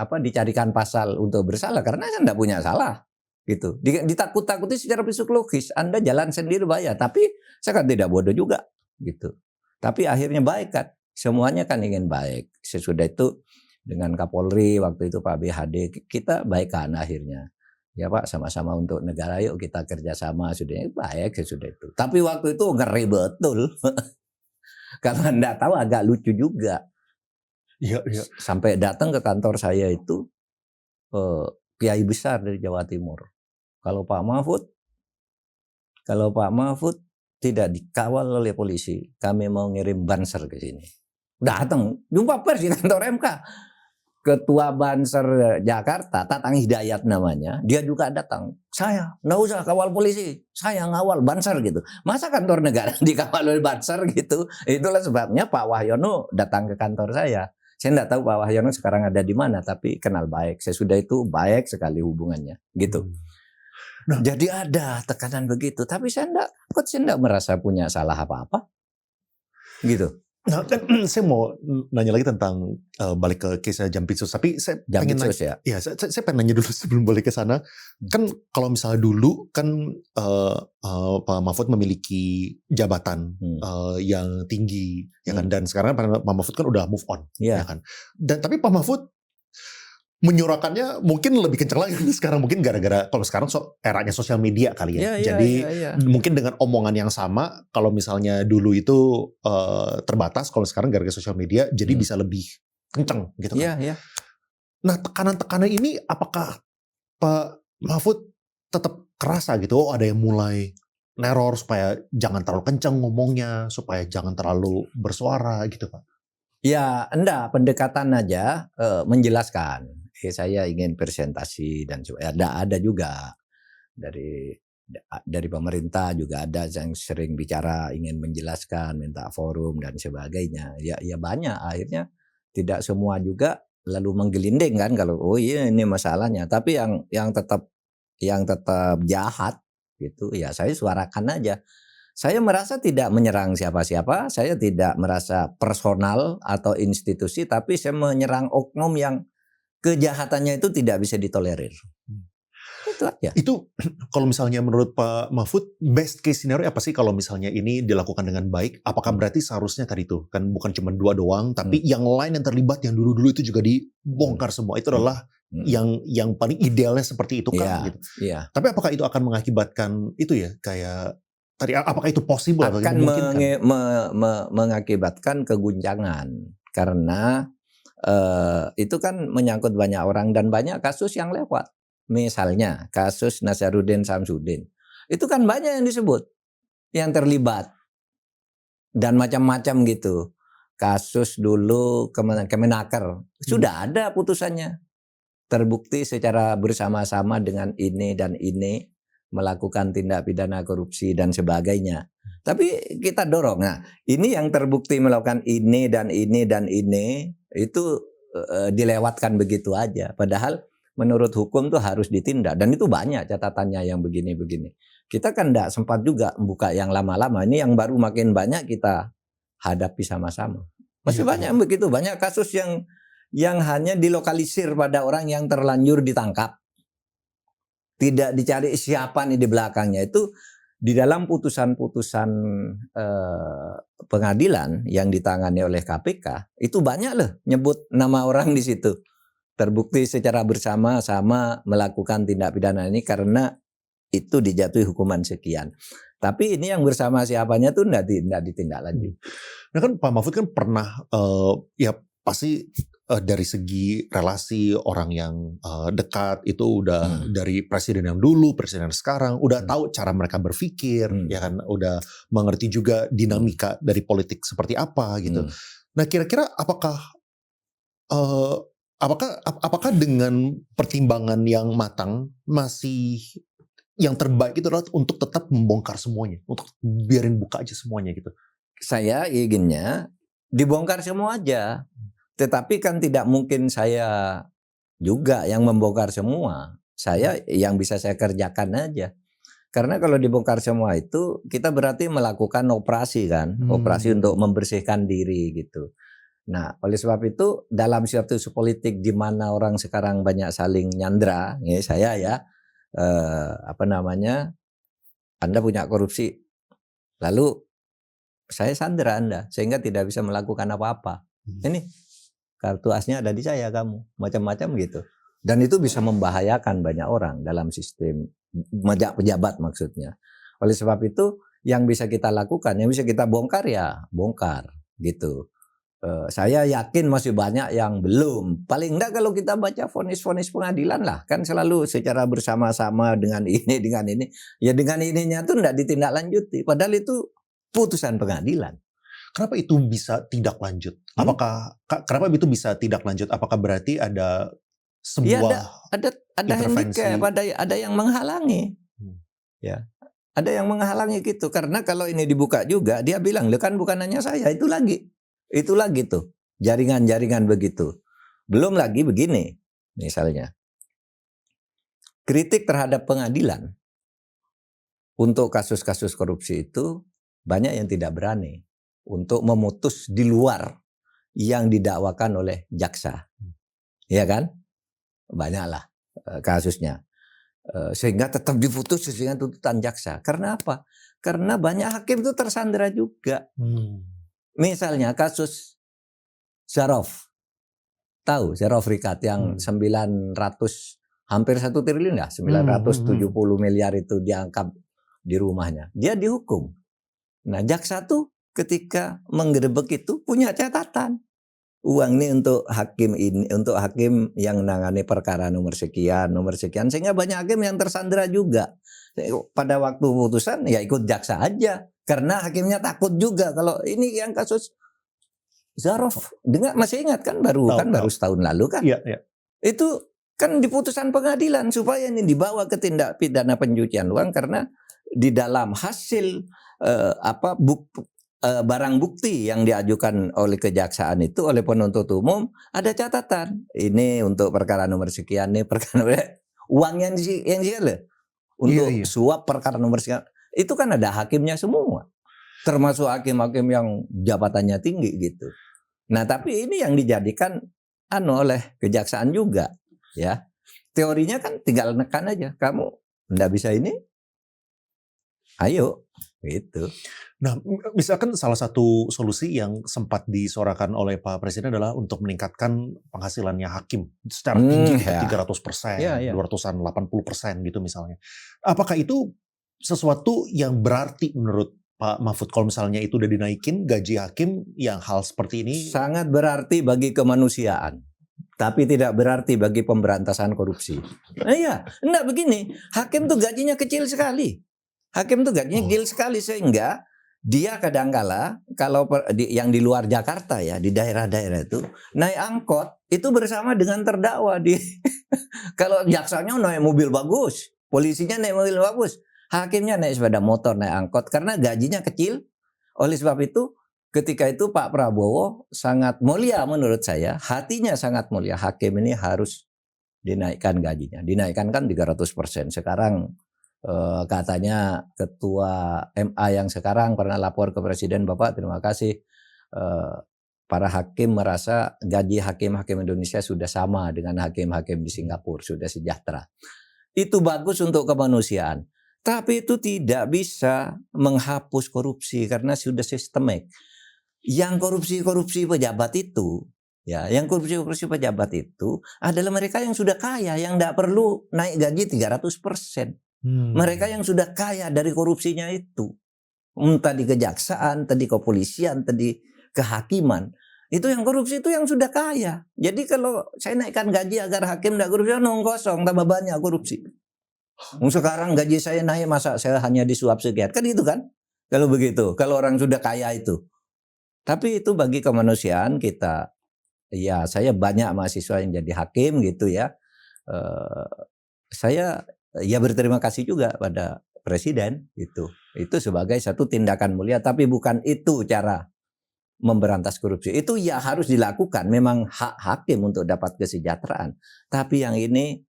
pasal untuk bersalah karena saya tidak punya salah. Gitu. Ditakut-takuti secara psikologis. Anda jalan sendiri bayar, tapi saya kan tidak bodoh juga gitu. Tapi akhirnya baik kan. Semuanya kan ingin baik. Sesudah itu dengan Kapolri waktu itu Pak BHD, kita baikkan akhirnya. Ya Pak, sama-sama untuk negara, yuk kita kerjasama, sudah baik sesudah itu. Tapi waktu itu ngeri betul. Kalau Anda tahu agak lucu juga. Iya. Sampai datang ke kantor saya itu kiai besar dari Jawa Timur. Kalau Pak Mahfud tidak dikawal oleh polisi, kami mau ngirim banser ke sini. Datang, jumpa pers di kantor MK. Ketua Banser Jakarta, Tatang Hidayat namanya, dia juga datang. Saya, nggak usah kawal polisi, saya ngawal Banser gitu. Masa kantor negara dikawal oleh Banser gitu? Itulah sebabnya Pak Wahyono datang ke kantor saya. Saya nggak tahu Pak Wahyono sekarang ada di mana, tapi kenal baik. Sesudah itu baik sekali hubungannya, gitu. Nah, jadi ada tekanan begitu, tapi saya nggak merasa punya salah apa-apa, gitu. Nah, kan saya mau nanya lagi tentang balik ke case Jampitsus, tapi saya pengen nanya, saya pengen nanya dulu sebelum balik ke sana. Kan kalau misalnya dulu kan Pak Mahfud memiliki jabatan yang tinggi, ya kan, dan sekarang Pak Mahfud kan udah move on, ya kan. Dan tapi Pak Mahfud menyuarakannya mungkin lebih kencang lagi sekarang, mungkin gara-gara kalau sekarang eranya sosial media kali ya. Jadi mungkin dengan omongan yang sama, kalau misalnya dulu itu terbatas, kalau sekarang gara-gara sosial media jadi bisa lebih kencang gitu kan. Nah, tekanan-tekanan ini apakah Pak Mahfud tetap kerasa gitu? Oh, ada yang mulai neror supaya jangan terlalu kencang ngomongnya, supaya jangan terlalu bersuara gitu Pak? Ya, enggak, pendekatan aja menjelaskan. Saya ingin presentasi dan ada juga dari dari pemerintah juga ada yang sering bicara ingin menjelaskan, minta forum dan sebagainya. Ya banyak, akhirnya tidak semua juga lalu menggelinding kan kalau oh iya ini masalahnya. Tapi yang tetap jahat gitu ya saya suarakan aja. Saya merasa tidak menyerang siapa-siapa, saya tidak merasa personal atau institusi, tapi saya menyerang oknum yang kejahatannya itu tidak bisa ditolerir. Itu aja. Itu kalau misalnya menurut Pak Mahfud best case scenario apa sih kalau misalnya ini dilakukan dengan baik? Apakah berarti seharusnya tadi tuh kan bukan cuma 2 doang, tapi yang lain yang terlibat yang dulu-dulu itu juga dibongkar semua. Itu adalah yang paling idealnya seperti itu kan? Gitu. Iya. Tapi apakah itu akan mengakibatkan itu ya kayak tadi apakah itu possible atau akan memungkinkan? mengakibatkan keguncangan karena itu kan menyangkut banyak orang dan banyak kasus yang lewat. Misalnya kasus Nazaruddin Samsudin. Itu kan banyak yang disebut yang terlibat dan macam-macam gitu. Kasus dulu Kemenaker sudah ada putusannya. Terbukti secara bersama-sama dengan ini dan ini melakukan tindak pidana korupsi dan sebagainya. Tapi kita dorong. Nah, ini yang terbukti melakukan ini dan ini dan ini itu dilewatkan begitu aja. Padahal menurut hukum tuh harus ditindak dan itu banyak catatannya yang begini-begini. Kita kan tidak sempat juga membuka yang lama-lama. Ini yang baru makin banyak kita hadapi sama-sama. Masih banyak begitu, banyak kasus yang hanya dilokalisir pada orang yang terlanjur ditangkap. Tidak dicari siapa nih di belakangnya. Itu di dalam putusan-putusan pengadilan yang ditangani oleh KPK itu banyak loh nyebut nama orang di situ. Terbukti secara bersama-sama melakukan tindak pidana ini karena itu dijatuhi hukuman sekian. Tapi ini yang bersama siapanya tuh tidak ditindaklanjuti. Nah kan Pak Mahfud kan pernah ya pasti dari segi relasi orang yang dekat itu udah dari presiden yang dulu, presiden yang sekarang udah tahu cara mereka berpikir, ya kan udah mengerti juga dinamika dari politik seperti apa gitu. Nah kira-kira apakah dengan pertimbangan yang matang masih yang terbaik itu adalah untuk tetap membongkar semuanya, untuk biarin buka aja semuanya gitu? Saya inginnya dibongkar semua aja. Tetapi kan tidak mungkin saya juga yang membongkar semua. Saya yang bisa saya kerjakan aja. Karena kalau dibongkar semua itu kita berarti melakukan operasi kan. Operasi untuk membersihkan diri gitu. Nah oleh sebab itu dalam situasi politik di mana orang sekarang banyak saling nyandra. Ya, saya ya Anda punya korupsi. Lalu saya sandera Anda sehingga tidak bisa melakukan apa-apa. Ini kartu asnya ada di saya kamu. Macam-macam gitu. Dan itu bisa membahayakan banyak orang dalam sistem pejabat maksudnya. Oleh sebab itu yang bisa kita lakukan, yang bisa kita bongkar ya bongkar gitu. Saya yakin masih banyak yang belum. Paling enggak kalau kita baca vonis-vonis pengadilan lah. Kan selalu secara bersama-sama dengan ini. Ya dengan ininya tuh enggak ditindaklanjuti. Padahal itu putusan pengadilan. Kenapa itu bisa tidak lanjut? Kenapa itu bisa tidak lanjut? Apakah berarti ada sebuah ada handicap, ada yang menghalangi. Ya. Ada yang menghalangi gitu. Karena kalau ini dibuka juga dia bilang, "Loh kan bukan hanya saya, itu lagi tuh. Jaringan-jaringan begitu." Belum lagi begini. Misalnya kritik terhadap pengadilan untuk kasus-kasus korupsi itu banyak yang tidak berani untuk memutus di luar yang didakwakan oleh jaksa. Ya kan? Banyaklah kasusnya. Sehingga tetap diputus dengan tuntutan jaksa. Karena apa? Karena banyak hakim itu tersandera juga. Misalnya kasus Zarov. Tahu Zarov Rikat yang 900 hampir 1 triliun ya, 970 miliar itu diangkat di rumahnya. Dia dihukum. Nah, jaksa tuh ketika menggerebek itu punya catatan. Uang ini untuk hakim yang menangani perkara nomor sekian sehingga banyak hakim yang tersandera juga. Pada waktu putusan ya ikut jaksa aja karena hakimnya takut juga kalau ini yang kasus Zarov. Masih ingat kan baru setahun lalu kan? Iya. Itu Kan di putusan pengadilan supaya ini dibawa ke tindak pidana pencucian uang karena di dalam hasil barang bukti yang diajukan oleh kejaksaan itu oleh penuntut umum ada catatan ini untuk perkara nomor sekian nih perkara uang yang disegel untuk suap perkara nomor sekian itu kan ada hakimnya semua termasuk hakim-hakim yang jabatannya tinggi gitu. Nah tapi ini yang dijadikan oleh kejaksaan juga ya. Teorinya kan tinggal nekan aja kamu nggak bisa ini ayo gitu. Nah, misalkan salah satu solusi yang sempat disuarakan oleh Pak Presiden adalah untuk meningkatkan penghasilannya hakim secara tinggi, 300%, 280% gitu misalnya. Apakah itu sesuatu yang berarti menurut Pak Mahfud kalau misalnya itu udah dinaikin gaji hakim yang hal seperti ini? Sangat berarti bagi kemanusiaan. Tapi tidak berarti bagi pemberantasan korupsi. Enggak begini. Hakim tuh gajinya kecil sekali. Hakim tuh gajinya kecil sekali sehingga dia kadangkala kalau yang di luar Jakarta ya di daerah-daerah itu naik angkot itu bersama dengan terdakwa di kalau jaksanya naik mobil bagus, polisinya naik mobil bagus, hakimnya naik sepeda motor naik angkot karena gajinya kecil. Oleh sebab itu ketika itu Pak Prabowo sangat mulia menurut saya, hatinya sangat mulia. Hakim ini harus dinaikkan gajinya. Dinaikkan kan 300%. Sekarang katanya ketua MA yang sekarang pernah lapor ke Presiden, Bapak terima kasih. Para hakim merasa gaji hakim-hakim Indonesia sudah sama dengan hakim-hakim di Singapura, sudah sejahtera. Itu bagus untuk kemanusiaan. Tapi itu tidak bisa menghapus korupsi karena sudah sistemik. Yang korupsi pejabat itu, ya, yang korupsi pejabat itu adalah mereka yang sudah kaya, yang tidak perlu naik gaji 300%. Mereka yang sudah kaya dari korupsinya itu, entah di kejaksaan, tadi kepolisian, tadi kehakiman, itu yang korupsi itu yang sudah kaya. Jadi kalau saya naikkan gaji agar hakim tidak korupsi, kosong, tambah banyak korupsi. Sekarang gaji saya naik, masa saya hanya disuap sekian? Kan itu kan? Kalau begitu, kalau orang sudah kaya itu. Tapi itu bagi kemanusiaan kita, ya saya banyak mahasiswa yang jadi hakim gitu ya. Saya ya berterima kasih juga pada Presiden gitu. Itu sebagai satu tindakan mulia, tapi bukan itu cara memberantas korupsi. Itu ya harus dilakukan, memang hak hakim untuk dapat kesejahteraan. Tapi yang ini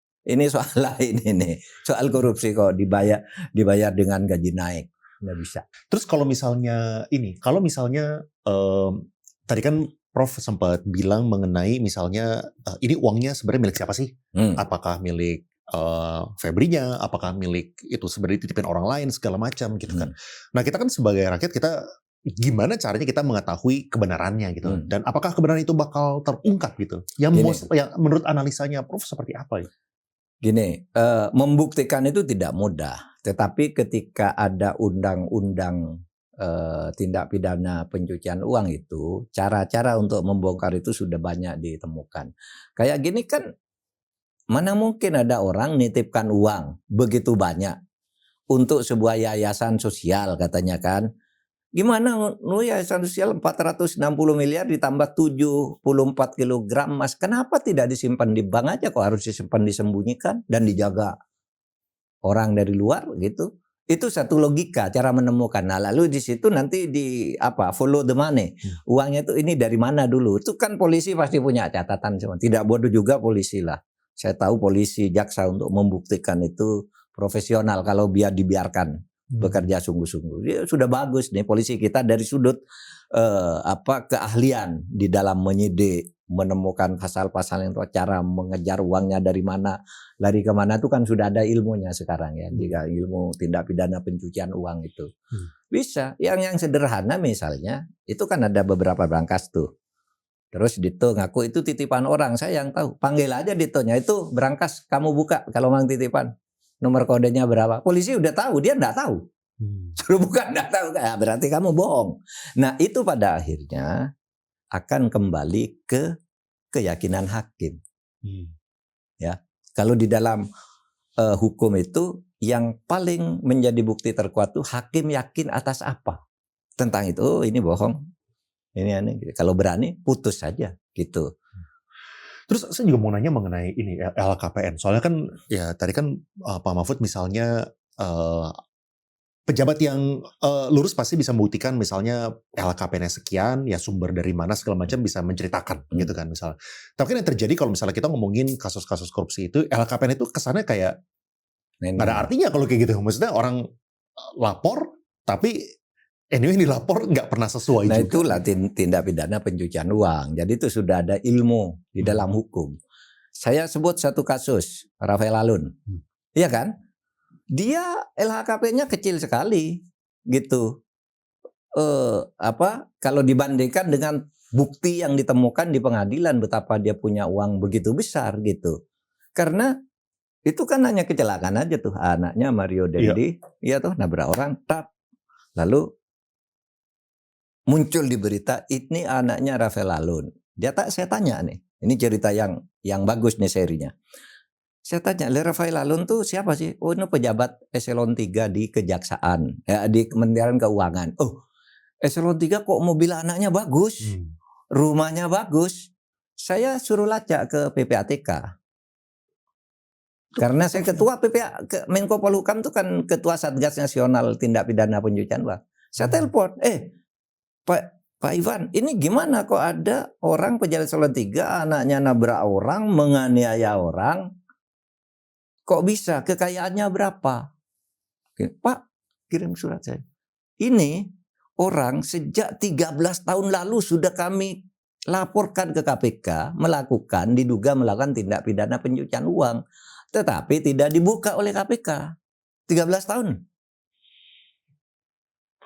soal lain ini, soal korupsi kok dibayar dengan gaji naik, nggak bisa. Terus kalau misalnya tadi kan Prof sempat bilang mengenai misalnya ini uangnya sebenarnya milik siapa sih? Apakah milik Febrinya, apakah milik itu sebenarnya dititipin orang lain segala macam gitu kan. Nah kita kan sebagai rakyat kita gimana caranya kita mengetahui kebenarannya gitu dan apakah kebenaran itu bakal terungkap gitu? Yang menurut analisanya Prof seperti apa ya? Gini, membuktikan itu tidak mudah. Tetapi ketika ada undang-undang tindak pidana pencucian uang itu, cara-cara untuk membongkar itu sudah banyak ditemukan. Kayak gini kan. Mana mungkin ada orang nitipkan uang begitu banyak untuk sebuah yayasan sosial katanya kan. Gimana yayasan sosial 460 miliar ditambah 74 kilogram emas. Kenapa tidak disimpan di bank aja kok harus disimpan disembunyikan dan dijaga orang dari luar gitu. Itu satu logika cara menemukan. Nah lalu di situ nanti follow the money. Uangnya itu ini dari mana dulu. Itu kan polisi pasti punya catatan semua. Tidak bodoh juga polisi lah. Saya tahu polisi, jaksa untuk membuktikan itu profesional kalau dibiarkan bekerja sungguh-sungguh. Ya, sudah bagus nih polisi kita dari sudut keahlian di dalam menyidik, menemukan pasal-pasal yang cara mengejar uangnya dari mana, lari kemana itu kan sudah ada ilmunya sekarang ya. Jika ilmu tindak pidana pencucian uang itu bisa. Yang sederhana misalnya itu kan ada beberapa berangkas tuh. Terus Dito ngaku itu titipan orang, saya yang tahu. Panggil aja Ditonya, itu berangkas kamu buka kalau memang titipan. Nomor kodenya berapa? Polisi udah tahu, dia enggak tahu. Suruh buka enggak tahu, berarti kamu bohong. Nah itu pada akhirnya akan kembali ke keyakinan hakim. Ya, kalau di dalam hukum itu yang paling menjadi bukti terkuat itu hakim yakin atas apa? Tentang itu, ini bohong. Ini kalau berani putus saja gitu. Terus saya juga mau nanya mengenai ini LHKPN. Soalnya kan ya tadi kan Pak Mahfud misalnya pejabat yang lurus pasti bisa membuktikan misalnya LHKPN-nya sekian, ya sumber dari mana segala macam bisa menceritakan gitu kan misalnya. Tapi kan yang terjadi kalau misalnya kita ngomongin kasus-kasus korupsi itu, LHKPN itu kesannya kayak nggak ada artinya kalau kayak gitu. Maksudnya orang lapor, tapi anyway dilapor nggak pernah sesuai Nah juga. itulah tindak pidana pencucian uang. Jadi itu sudah ada ilmu di dalam hukum. Saya sebut satu kasus, Rafael Alun. Iya kan? Dia LHKPN-nya kecil sekali gitu. Kalau dibandingkan dengan bukti yang ditemukan di pengadilan betapa dia punya uang begitu besar gitu. Karena itu kan hanya kecelakaan aja tuh, anaknya Mario Dendi, iya tuh nabrak orang, tap. Lalu muncul di berita ini anaknya Rafael Alun. Saya tanya nih, ini cerita yang bagus nih serinya. Saya tanya, Rafael Alun tuh siapa sih? Oh, ini pejabat eselon 3 di Kejaksaan, di Kementerian Keuangan. Oh, eselon 3 kok mobil anaknya bagus, rumahnya bagus. Saya suruh lacak ke PPATK. Karena saya ketua Menko Polhukam itu kan ketua Satgas Nasional Tindak Pidana Pencucian Uang. Saya telepon, Pak Ivan, ini gimana kok ada orang pejabat eselon 3 anaknya nabrak orang, menganiaya orang, kok bisa? Kekayaannya berapa? Pak, kirim surat saya. Ini orang sejak 13 tahun lalu sudah kami laporkan ke KPK diduga melakukan tindak pidana pencucian uang. Tetapi tidak dibuka oleh KPK. 13 tahun.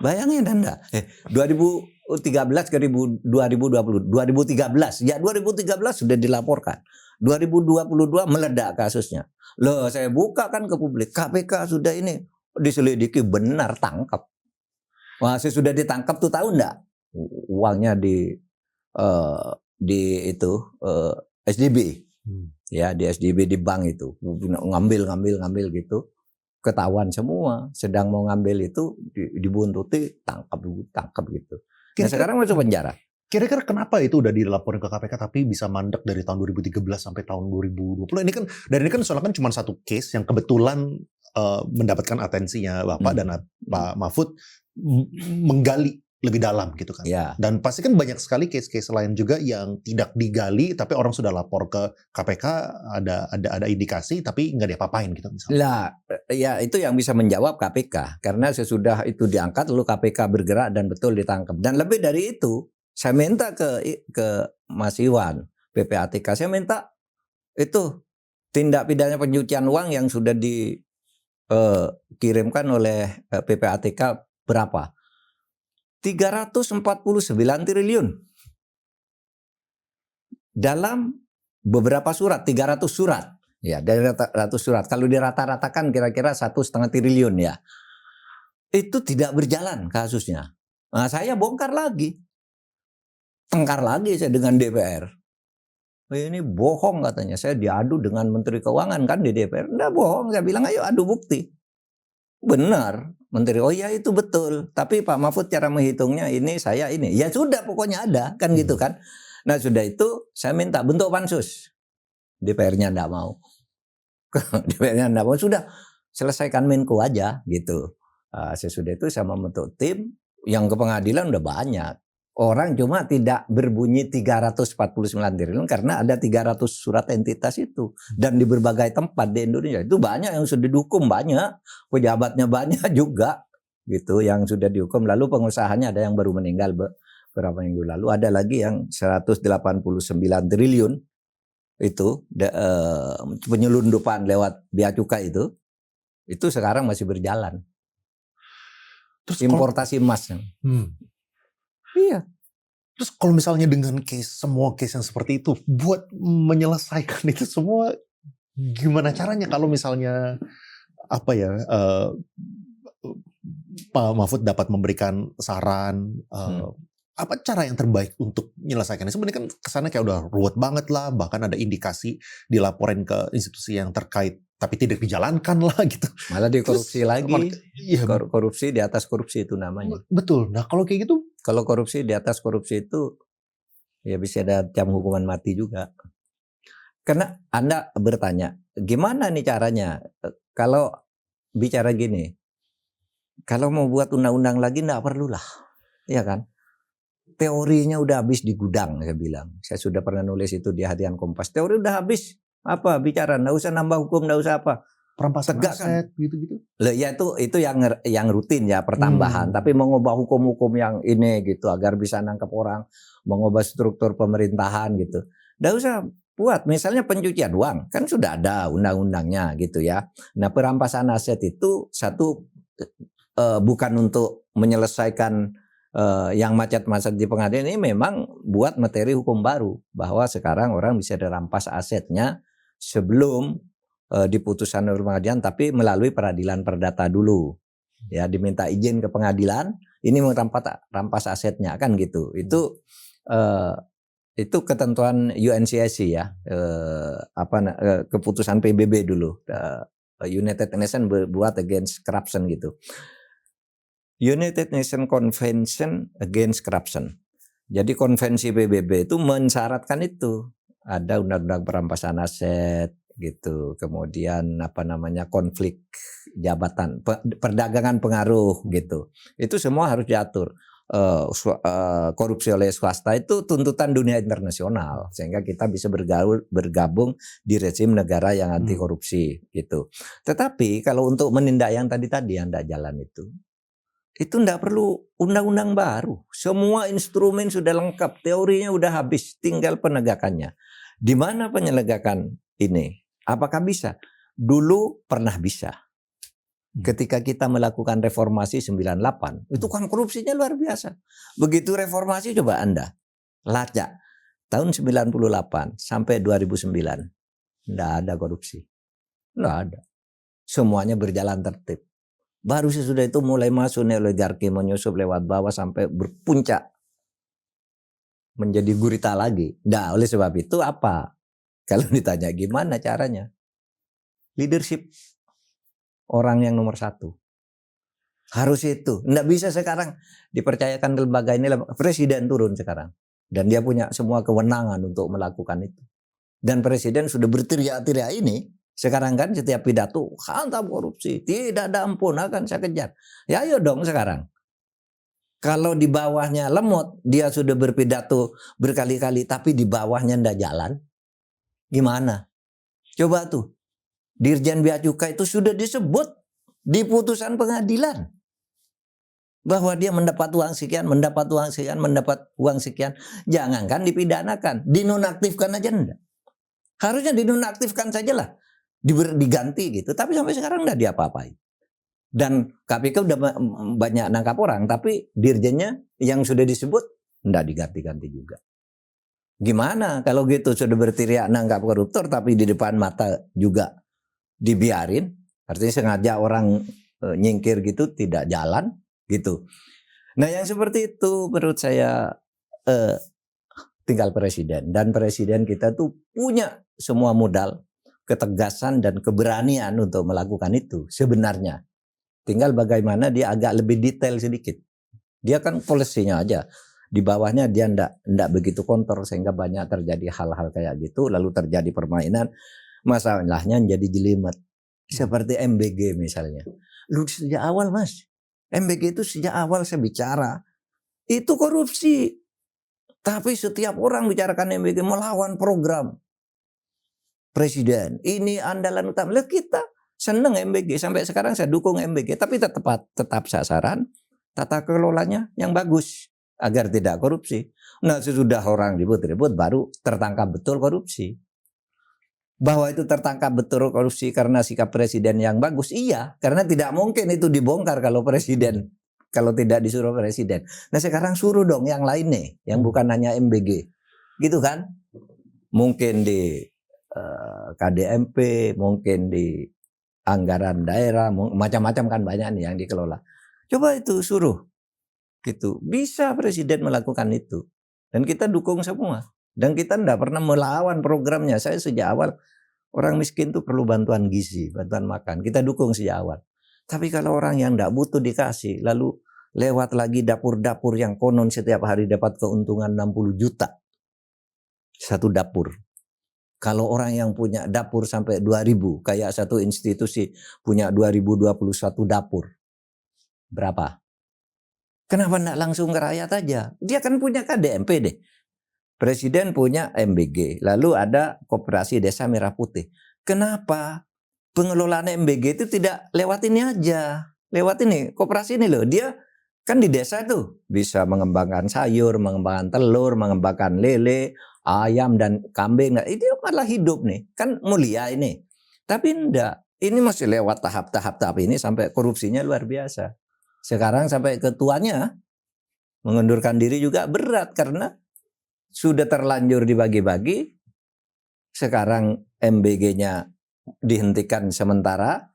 Bayangin Anda. 2013 ke 2020. 2013. Ya 2013 sudah dilaporkan. 2022 meledak kasusnya. Loh, saya buka kan ke publik. KPK sudah ini diselidiki, benar tangkap. Wah, saya sudah ditangkap tuh, tahu enggak? Uangnya di SDB. Ya, di SDB di bank itu. Ngambil gitu. Ketahuan semua. Sedang mau ngambil itu dibuntuti, tangkap gitu. Nah, sekarang masuk penjara. Kira-kira kenapa itu udah dilaporin ke KPK tapi bisa mandek dari tahun 2013 sampai tahun 2020? Ini kan soalnya kan cuma satu case yang kebetulan mendapatkan atensinya Bapak dan Pak Mahfud menggali lebih dalam gitu kan. Ya. Dan pasti kan banyak sekali case-case lain juga yang tidak digali tapi orang sudah lapor ke KPK, ada indikasi tapi nggak diapa-apain gitu misalnya. Lah, ya itu yang bisa menjawab KPK karena sesudah itu diangkat lalu KPK bergerak dan betul ditangkap. Dan lebih dari itu, saya minta ke Mas Iwan, PPATK, saya minta itu tindak pidana pencucian uang yang sudah dikirimkan oleh PPATK berapa? 349 triliun. Dalam beberapa surat, 300 surat. Ya, dari 100 surat. Kalau dirata-ratakan kira-kira 1,5 triliun ya. Itu tidak berjalan kasusnya. Nah, saya bongkar lagi. Tengkar lagi saya dengan DPR. Ini bohong katanya. Saya diadu dengan Menteri Keuangan kan di DPR. Enggak bohong. Saya bilang ayo adu bukti. Benar. Menteri, oh ya itu betul. Tapi Pak Mahfud cara menghitungnya ini, saya ini. Ya sudah pokoknya ada. Kan gitu kan. Nah sudah itu saya minta bentuk pansus. DPR-nya enggak mau. DPR-nya enggak mau. Sudah selesaikan Menko aja gitu. Sesudah itu saya membentuk tim. Yang ke pengadilan udah banyak. Orang cuma tidak berbunyi 349 triliun karena ada 300 surat entitas itu. Dan di berbagai tempat di Indonesia. Itu banyak yang sudah dihukum, banyak. Pejabatnya banyak juga. Gitu yang sudah dihukum. Lalu pengusahanya ada yang baru meninggal beberapa minggu lalu. Ada lagi yang 189 triliun. Itu penyelundupan lewat bea cukai itu. Itu sekarang masih berjalan. Terus importasi emas. Iya. Terus kalau misalnya dengan semua case yang seperti itu, buat menyelesaikan itu semua, gimana caranya kalau misalnya Pak Mahfud dapat memberikan saran, apa cara yang terbaik untuk menyelesaikannya? Sebenarnya kan kesannya kayak udah ruwet banget lah, bahkan ada indikasi dilaporin ke institusi yang terkait, tapi tidak dijalankan lah gitu. Malah dikorupsi lagi. Iya, korupsi di atas korupsi itu namanya. Betul. Nah kalau kayak gitu, kalau korupsi di atas korupsi itu ya bisa ada jam hukuman mati juga. Karena Anda bertanya, gimana nih caranya? Kalau bicara gini, kalau mau buat undang-undang lagi enggak perlulah, ya kan? Teorinya udah habis di gudang, saya bilang. Saya sudah pernah nulis itu di Harian Kompas. Teori udah habis. Apa bicara? Nggak usah nambah hukum, nggak usah apa. Perampasan Tegakkan. aset gitu-gitu. Ya itu yang rutin ya, pertambahan. Tapi mengubah hukum-hukum yang ini gitu agar bisa nangkap orang, mengubah struktur pemerintahan gitu. Nggak usah buat. Misalnya pencucian uang kan sudah ada undang-undangnya gitu ya. Nah perampasan aset itu satu bukan untuk menyelesaikan yang macet-macet di pengadilan, ini memang buat materi hukum baru bahwa sekarang orang bisa dirampas asetnya sebelum diputuskan oleh pengadilan, tapi melalui peradilan perdata dulu, ya diminta izin ke pengadilan, ini merampas asetnya kan gitu. Itu ketentuan UNCSC ya, keputusan PBB dulu, United Nations buat against corruption gitu. United Nations Convention Against Corruption. Jadi konvensi PBB itu mensyaratkan itu. Ada undang-undang perampasan aset gitu. Kemudian konflik jabatan, perdagangan pengaruh gitu. Itu semua harus diatur. Korupsi oleh swasta itu tuntutan dunia internasional sehingga kita bisa bergabung di rezim negara yang anti korupsi gitu. Tetapi kalau untuk menindak yang tadi yang tidak jalan itu tidak perlu undang-undang baru. Semua instrumen sudah lengkap, teorinya sudah habis, tinggal penegakannya. Di mana penyelegakan ini? Apakah bisa? Dulu pernah bisa. Ketika kita melakukan reformasi 98, itu kan korupsinya luar biasa. Begitu reformasi coba Anda lacak. Tahun 98 sampai 2009, tidak ada korupsi. Tidak ada. Semuanya berjalan tertib. Baru sesudah itu mulai masuk oligarki menyusup lewat bawah sampai berpuncak menjadi gurita lagi. Nah, oleh sebab itu apa? Kalau ditanya gimana caranya? Leadership orang yang nomor satu. Harus itu. Nggak bisa sekarang dipercayakan lembaga ini, presiden turun sekarang. Dan dia punya semua kewenangan untuk melakukan itu. Dan presiden sudah berteriak-teriak ini. Sekarang kan setiap pidato, hantam korupsi, tidak ada ampun, akan saya kejar. Ya ayo dong sekarang. Kalau di bawahnya lemot, dia sudah berpidato berkali-kali, tapi di bawahnya tidak jalan. Gimana? Coba tuh, Dirjen Bea Cukai itu sudah disebut di putusan pengadilan. Bahwa dia mendapat uang sekian, mendapat uang sekian, mendapat uang sekian. Jangankan dipidanakan, dinonaktifkan aja enggak. Harusnya dinonaktifkan sajalah. Diganti gitu, tapi sampai sekarang enggak diapa-apain. Dan KPK udah banyak nangkap orang, tapi dirjennya yang sudah disebut enggak diganti-ganti juga. Gimana kalau gitu sudah berteriak nangkap koruptor, tapi di depan mata juga dibiarin, artinya sengaja orang nyingkir gitu, tidak jalan gitu. Nah yang seperti itu menurut saya tinggal presiden, dan presiden kita tuh punya semua modal, ketegasan dan keberanian untuk melakukan itu sebenarnya. Tinggal bagaimana dia agak lebih detail sedikit. Dia kan polisinya aja. Di bawahnya dia ndak begitu kontrol sehingga banyak terjadi hal-hal kayak gitu. Lalu terjadi permainan. Masalahnya jadi jelimet. Seperti MBG misalnya. Lu sejak awal mas. MBG itu sejak awal saya bicara. Itu korupsi. Tapi setiap orang bicarakan MBG melawan program presiden. Ini andalan utama. Lihat kita seneng MBG. Sampai sekarang saya dukung MBG. Tapi tetap sasaran. Tata kelolanya yang bagus. Agar tidak korupsi. Nah sesudah orang ribut-ribut baru tertangkap betul korupsi. Bahwa itu tertangkap betul korupsi karena sikap presiden yang bagus. Iya. Karena tidak mungkin itu dibongkar kalau presiden. Kalau tidak disuruh presiden. Nah sekarang suruh dong yang lain nih. Yang bukan hanya MBG. Gitu kan. Mungkin di KDMP, mungkin di anggaran daerah, macam-macam kan banyak nih yang dikelola. Coba itu suruh, gitu. Bisa presiden melakukan itu, dan kita dukung semua. Dan kita tidak pernah melawan programnya. Saya sejak awal orang miskin tuh perlu bantuan gizi, bantuan makan. Kita dukung sejak awal. Tapi kalau orang yang tidak butuh dikasih, lalu lewat lagi dapur-dapur yang konon setiap hari dapat keuntungan 60 juta satu dapur. Kalau orang yang punya dapur sampai 2000, kayak satu institusi punya 2021 dapur, berapa? Kenapa enggak langsung ke rakyat aja? Dia kan punya KDMP deh. Presiden punya MBG, lalu ada Koperasi Desa Merah Putih. Kenapa pengelolaan MBG itu tidak lewat ini aja? Lewat ini, koperasi ini loh. Dia kan di desa tuh bisa mengembangkan sayur, mengembangkan telur, mengembangkan lele, ayam dan kambing. Nah, itu malah hidup nih. Kan mulia ini. Tapi enggak. Ini masih lewat tahap-tahap ini sampai korupsinya luar biasa. Sekarang sampai ketuanya mengundurkan diri juga berat karena sudah terlanjur dibagi-bagi. Sekarang MBG-nya dihentikan sementara.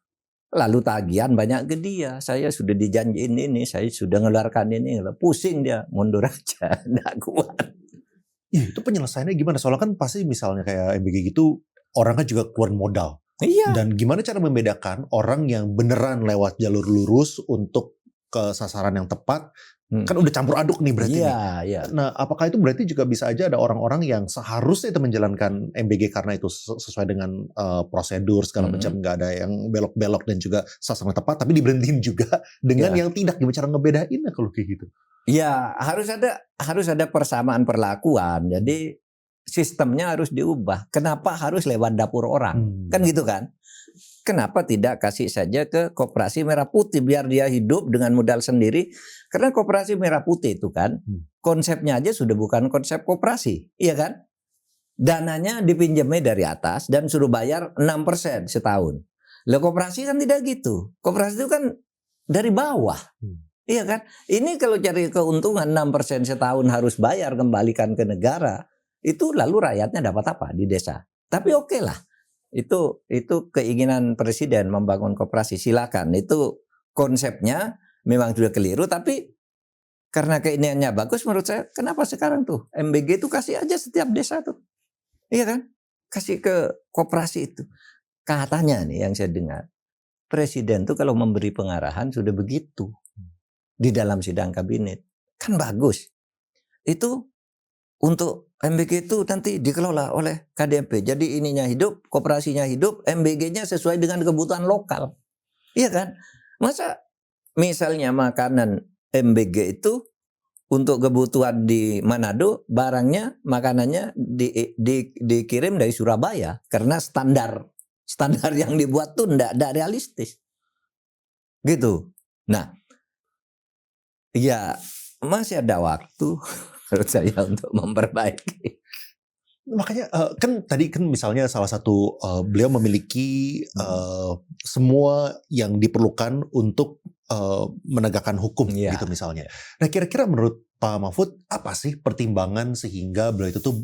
Lalu tagihan banyak ke dia. Saya sudah dijanjiin ini, saya sudah ngeluarkan ini. Pusing dia, mundur aja. Nggak kuat. Ya, itu penyelesaiannya gimana? Soalnya kan pasti misalnya kayak MBG gitu, orang kan juga keluar modal. Iya. Dan gimana cara membedakan orang yang beneran lewat jalur lurus untuk ke sasaran yang tepat, kan udah campur aduk nih berarti nih. Iya. Nah, apakah itu berarti juga bisa aja ada orang-orang yang seharusnya itu menjalankan MBG karena itu sesuai dengan prosedur segala macam, nggak ada yang belok-belok dan juga sasaran tepat, tapi diberhentiin juga dengan yang tidak. Gimana cara ngebedainnya kalau kayak gitu? Ya, harus ada persamaan perlakuan. Jadi sistemnya harus diubah. Kenapa harus lewat dapur orang? Kan gitu kan? Kenapa tidak kasih saja ke Koperasi Merah Putih biar dia hidup dengan modal sendiri? Karena Koperasi Merah Putih itu kan konsepnya aja sudah bukan konsep koperasi, iya kan? Dananya dipinjamnya dari atas dan suruh bayar 6% setahun. Lah koperasi kan tidak gitu. Koperasi itu kan dari bawah. Iya kan? Ini kalau cari keuntungan 6% setahun harus bayar kembalikan ke negara. Itu lalu rakyatnya dapat apa di desa? Tapi oke lah. Itu keinginan presiden membangun koperasi, silakan. Itu konsepnya memang sudah keliru, tapi karena keinginannya bagus menurut saya, kenapa sekarang tuh MBG itu kasih aja setiap desa tuh. Iya kan? Kasih ke koperasi itu. Katanya nih yang saya dengar, presiden tuh kalau memberi pengarahan sudah begitu di dalam sidang kabinet. Kan bagus. Itu untuk MBG itu nanti dikelola oleh KDMP. Jadi ininya hidup, koperasinya hidup, MBG-nya sesuai dengan kebutuhan lokal. Iya kan? Masa misalnya makanan MBG itu untuk kebutuhan di Manado, barangnya, makanannya dikirim dari Surabaya. Karena standar yang dibuat tuh enggak realistis. Gitu. Nah, ya masih ada waktu menurut saya untuk memperbaiki. Makanya kan tadi kan misalnya salah satu beliau memiliki semua yang diperlukan untuk menegakkan hukum gitu misalnya. Nah, kira-kira menurut Pak Mahfud apa sih pertimbangan sehingga beliau itu tuh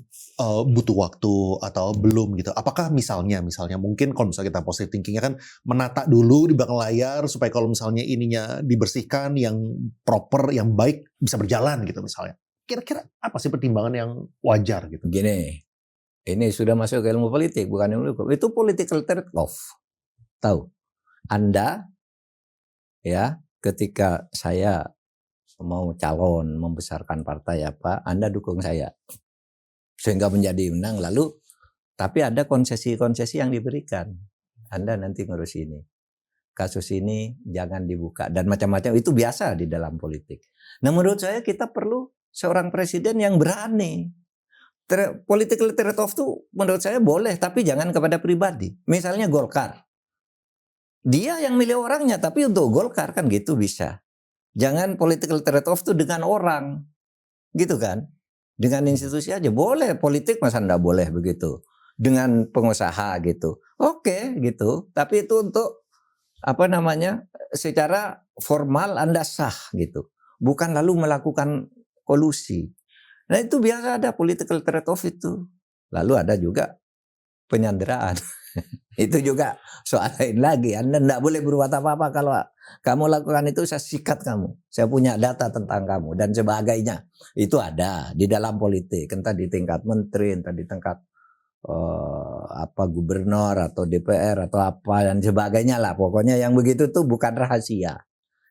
butuh waktu atau belum gitu? Apakah misalnya mungkin kalau misalnya kita positive thinkingnya kan menata dulu di belakang layar supaya kalau misalnya ininya dibersihkan yang proper, yang baik bisa berjalan gitu misalnya. Kira-kira apa sih pertimbangan yang wajar gitu? Gini, ini sudah masuk ke ilmu politik, bukan ilmu hukum. Itu political trade-off. Tahu? Anda, ya, ketika saya mau calon membesarkan partai apa, Anda dukung saya. Sehingga menjadi menang, lalu, tapi ada konsesi-konsesi yang diberikan. Anda nanti ngurus ini. Kasus ini jangan dibuka. Dan macam-macam, itu biasa di dalam politik. Nah menurut saya kita perlu seorang presiden yang berani. Political trade-off tuh menurut saya boleh, tapi jangan kepada pribadi. Misalnya Golkar. Dia yang milih orangnya, tapi untuk Golkar kan gitu bisa. Jangan political trade-off tuh dengan orang. Gitu kan. Dengan institusi aja. Boleh, politik masa enggak boleh begitu. Dengan pengusaha gitu. Oke gitu. Tapi itu untuk secara formal Anda sah gitu. Bukan lalu melakukan kolusi. Nah itu biasa ada political trade-off itu. Lalu ada juga penyanderaan. Itu juga soal lain lagi. Anda tidak boleh berbuat apa-apa. Kalau kamu lakukan itu saya sikat kamu. Saya punya data tentang kamu dan sebagainya. Itu ada di dalam politik. Entah di tingkat menteri, entah di tingkat gubernur atau DPR atau apa dan sebagainya lah. Pokoknya yang begitu tuh bukan rahasia.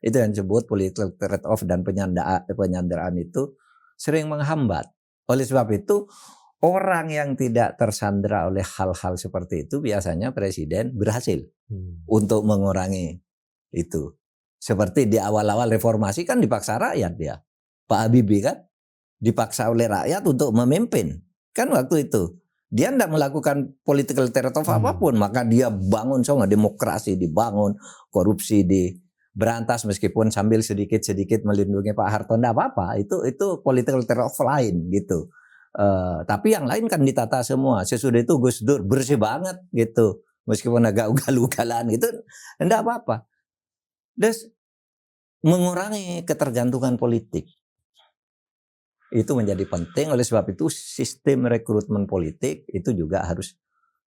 Itu yang disebut political trade-off dan penyanderaan itu sering menghambat. Oleh sebab itu orang yang tidak tersandra oleh hal-hal seperti itu biasanya presiden berhasil untuk mengurangi itu. Seperti di awal-awal reformasi kan dipaksa rakyat dia. Pak Habibie kan dipaksa oleh rakyat untuk memimpin. Kan waktu itu. Dia tidak melakukan political terror apapun. Maka dia bangun demokrasi dibangun. Korupsi diberantas meskipun sambil sedikit-sedikit melindungi Pak Harto. Tidak apa-apa. Itu political terror lain gitu. Tapi yang lain kan ditata semua. Sesudah itu Gus Dur bersih banget gitu. Meskipun agak ugal-ugalan gitu. Tidak apa-apa. Dan mengurangi ketergantungan politik. Itu menjadi penting. Oleh sebab itu sistem rekrutmen politik itu juga harus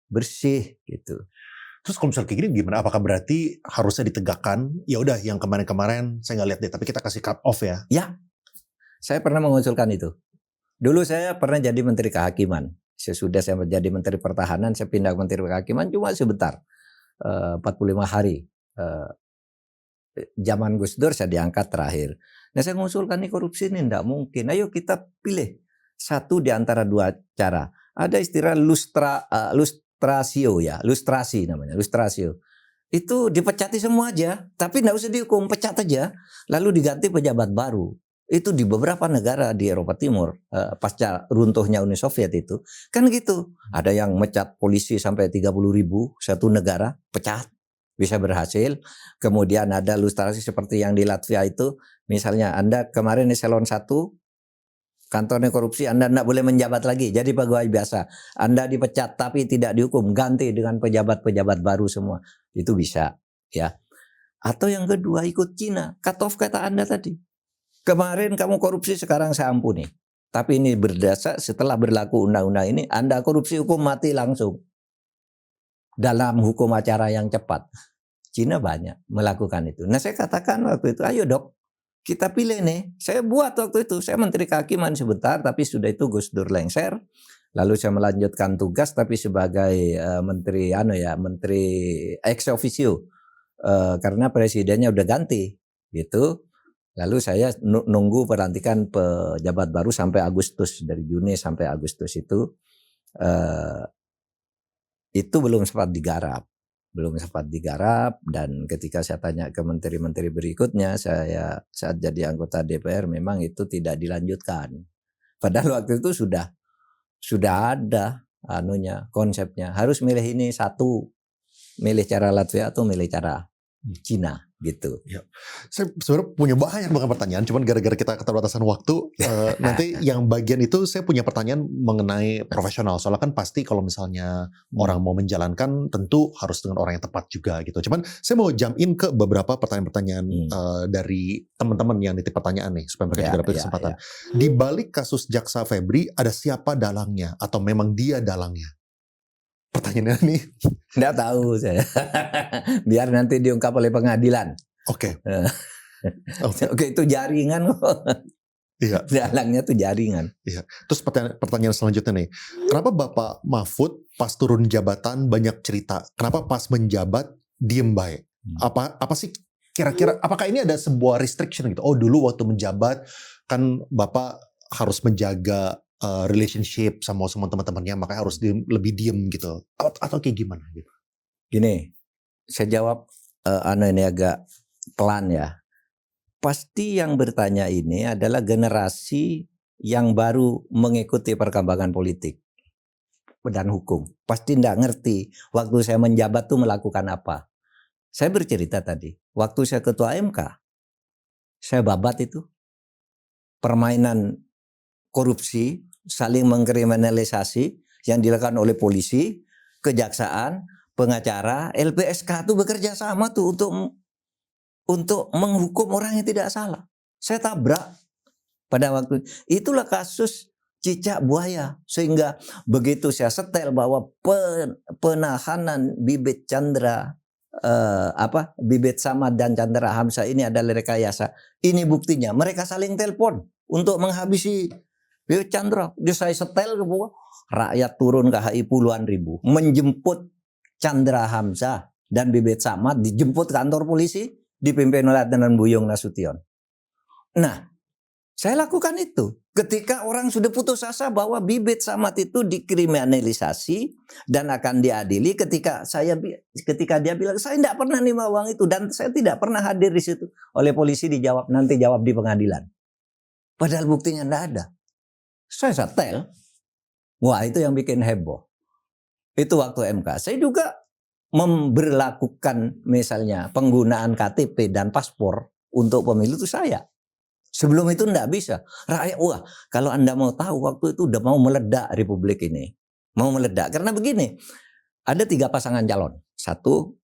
bersih gitu. Terus kalau misalnya kayak gini gimana? Apakah berarti harusnya ditegakkan? Ya udah yang kemarin-kemarin saya nggak lihat deh, tapi kita kasih cut off ya. Ya, saya pernah mengusulkan itu. Dulu saya pernah jadi Menteri Kehakiman. Sesudah saya menjadi Menteri Pertahanan, saya pindah ke Menteri Kehakiman cuma sebentar. 45 hari. Zaman Gus Dur saya diangkat terakhir. Nah saya mengusulkan nih korupsi ini tidak mungkin. Ayo kita pilih satu di antara dua cara. Ada istilah lustrasio ya, lustrasi namanya, lustrasio. Itu dipecati semua aja, tapi tidak usah dihukum, pecat aja. Lalu diganti pejabat baru. Itu di beberapa negara di Eropa Timur pasca runtuhnya Uni Soviet itu kan gitu. Ada yang mecat polisi sampai 30.000 satu negara, pecat. Bisa berhasil. Kemudian ada lustrasi seperti yang di Latvia itu. Misalnya Anda kemarin eselon 1, kantornya korupsi, Anda tidak boleh menjabat lagi. Jadi pegawai biasa. Anda dipecat tapi tidak dihukum. Ganti dengan pejabat-pejabat baru semua. Itu bisa. Ya. Atau yang kedua ikut Cina. Cut off kata Anda tadi. Kemarin kamu korupsi, sekarang saya ampuni. Tapi ini berdasar setelah berlaku undang-undang ini. Anda korupsi hukum mati langsung. Dalam hukum acara yang cepat. Cina banyak melakukan itu. Nah saya katakan waktu itu, ayo dok, kita pilih nih. Saya buat waktu itu, saya Menteri Kehakiman sebentar, tapi sudah itu Gus Dur lengser. Lalu saya melanjutkan tugas, tapi sebagai menteri ex officio, karena presidennya udah ganti, gitu. Lalu saya nunggu pelantikan pejabat baru sampai Agustus, dari Juni sampai Agustus itu belum sempat digarap, dan ketika saya tanya ke menteri-menteri berikutnya, saya saat jadi anggota DPR memang itu tidak dilanjutkan. Padahal waktu itu sudah ada konsepnya, harus milih ini satu, milih cara Latvia atau milih cara Cina gitu. Ya. Saya sebenarnya punya banyak banget pertanyaan, cuman gara-gara kita keterbatasan waktu, nanti yang bagian itu saya punya pertanyaan mengenai profesional. Soalnya kan pasti kalau misalnya orang mau menjalankan, tentu harus dengan orang yang tepat juga gitu. Cuman saya mau jump in ke beberapa pertanyaan-pertanyaan dari teman-teman yang nitip pertanyaan nih, supaya mereka juga dapat kesempatan. Di balik kasus Jaksa Febri, ada siapa dalangnya atau memang dia dalangnya? Pertanyaannya nih. Nggak tahu saya. Biar nanti diungkap oleh pengadilan. Oke. Oke, itu jaringan kok. Iya. Dalangnya tuh jaringan. Iya. Terus pertanyaan selanjutnya nih. Kenapa Bapak Mahfud pas turun jabatan banyak cerita? Kenapa pas menjabat diem baik? Apa sih kira-kira, apakah ini ada sebuah restriction gitu? Oh dulu waktu menjabat kan Bapak harus menjaga relationship sama semua teman-temannya, makanya harus lebih diem gitu, atau kayak gimana gitu? Gini, saya jawab ini agak pelan ya. Pasti yang bertanya ini adalah generasi yang baru mengikuti perkembangan politik dan hukum. Pasti tidak ngerti waktu saya menjabat tuh melakukan apa. Saya bercerita tadi, waktu saya ketua MK, saya babat itu permainan korupsi, saling mengkriminalisasi yang dilakukan oleh polisi, kejaksaan, pengacara, LPSK itu bekerja sama tuh untuk menghukum orang yang tidak salah. Saya tabrak pada waktu itulah kasus cicak buaya, sehingga begitu saya setel bahwa penahanan Bibit Chandra Bibit Samad dan Chandra Hamzah ini adalah rekayasa. Ini buktinya, mereka saling telepon untuk menghabisi Bibit Chandra. Dia saya setel ke bawah, rakyat turun ke HI puluhan ribu menjemput Chandra Hamzah dan Bibit Samad, dijemput kantor polisi dipimpin oleh Adnan Buyung Nasution. Nah, Saya lakukan itu. Ketika orang sudah putus asa bahwa Bibit Samad itu dikriminalisasi dan akan diadili, ketika dia bilang saya tidak pernah nerima uang itu dan saya tidak pernah hadir di situ, oleh polisi dijawab nanti jawab di pengadilan. Padahal buktinya tidak ada. Saya setel. Wah, itu yang bikin heboh. Itu waktu MK. Saya juga memberlakukan misalnya penggunaan KTP dan paspor untuk pemilu itu saya. Sebelum itu enggak bisa. Rakyat, wah kalau Anda mau tahu waktu itu udah mau meledak Republik ini. Mau meledak. Karena begini, ada 3 pasangan calon. Satu,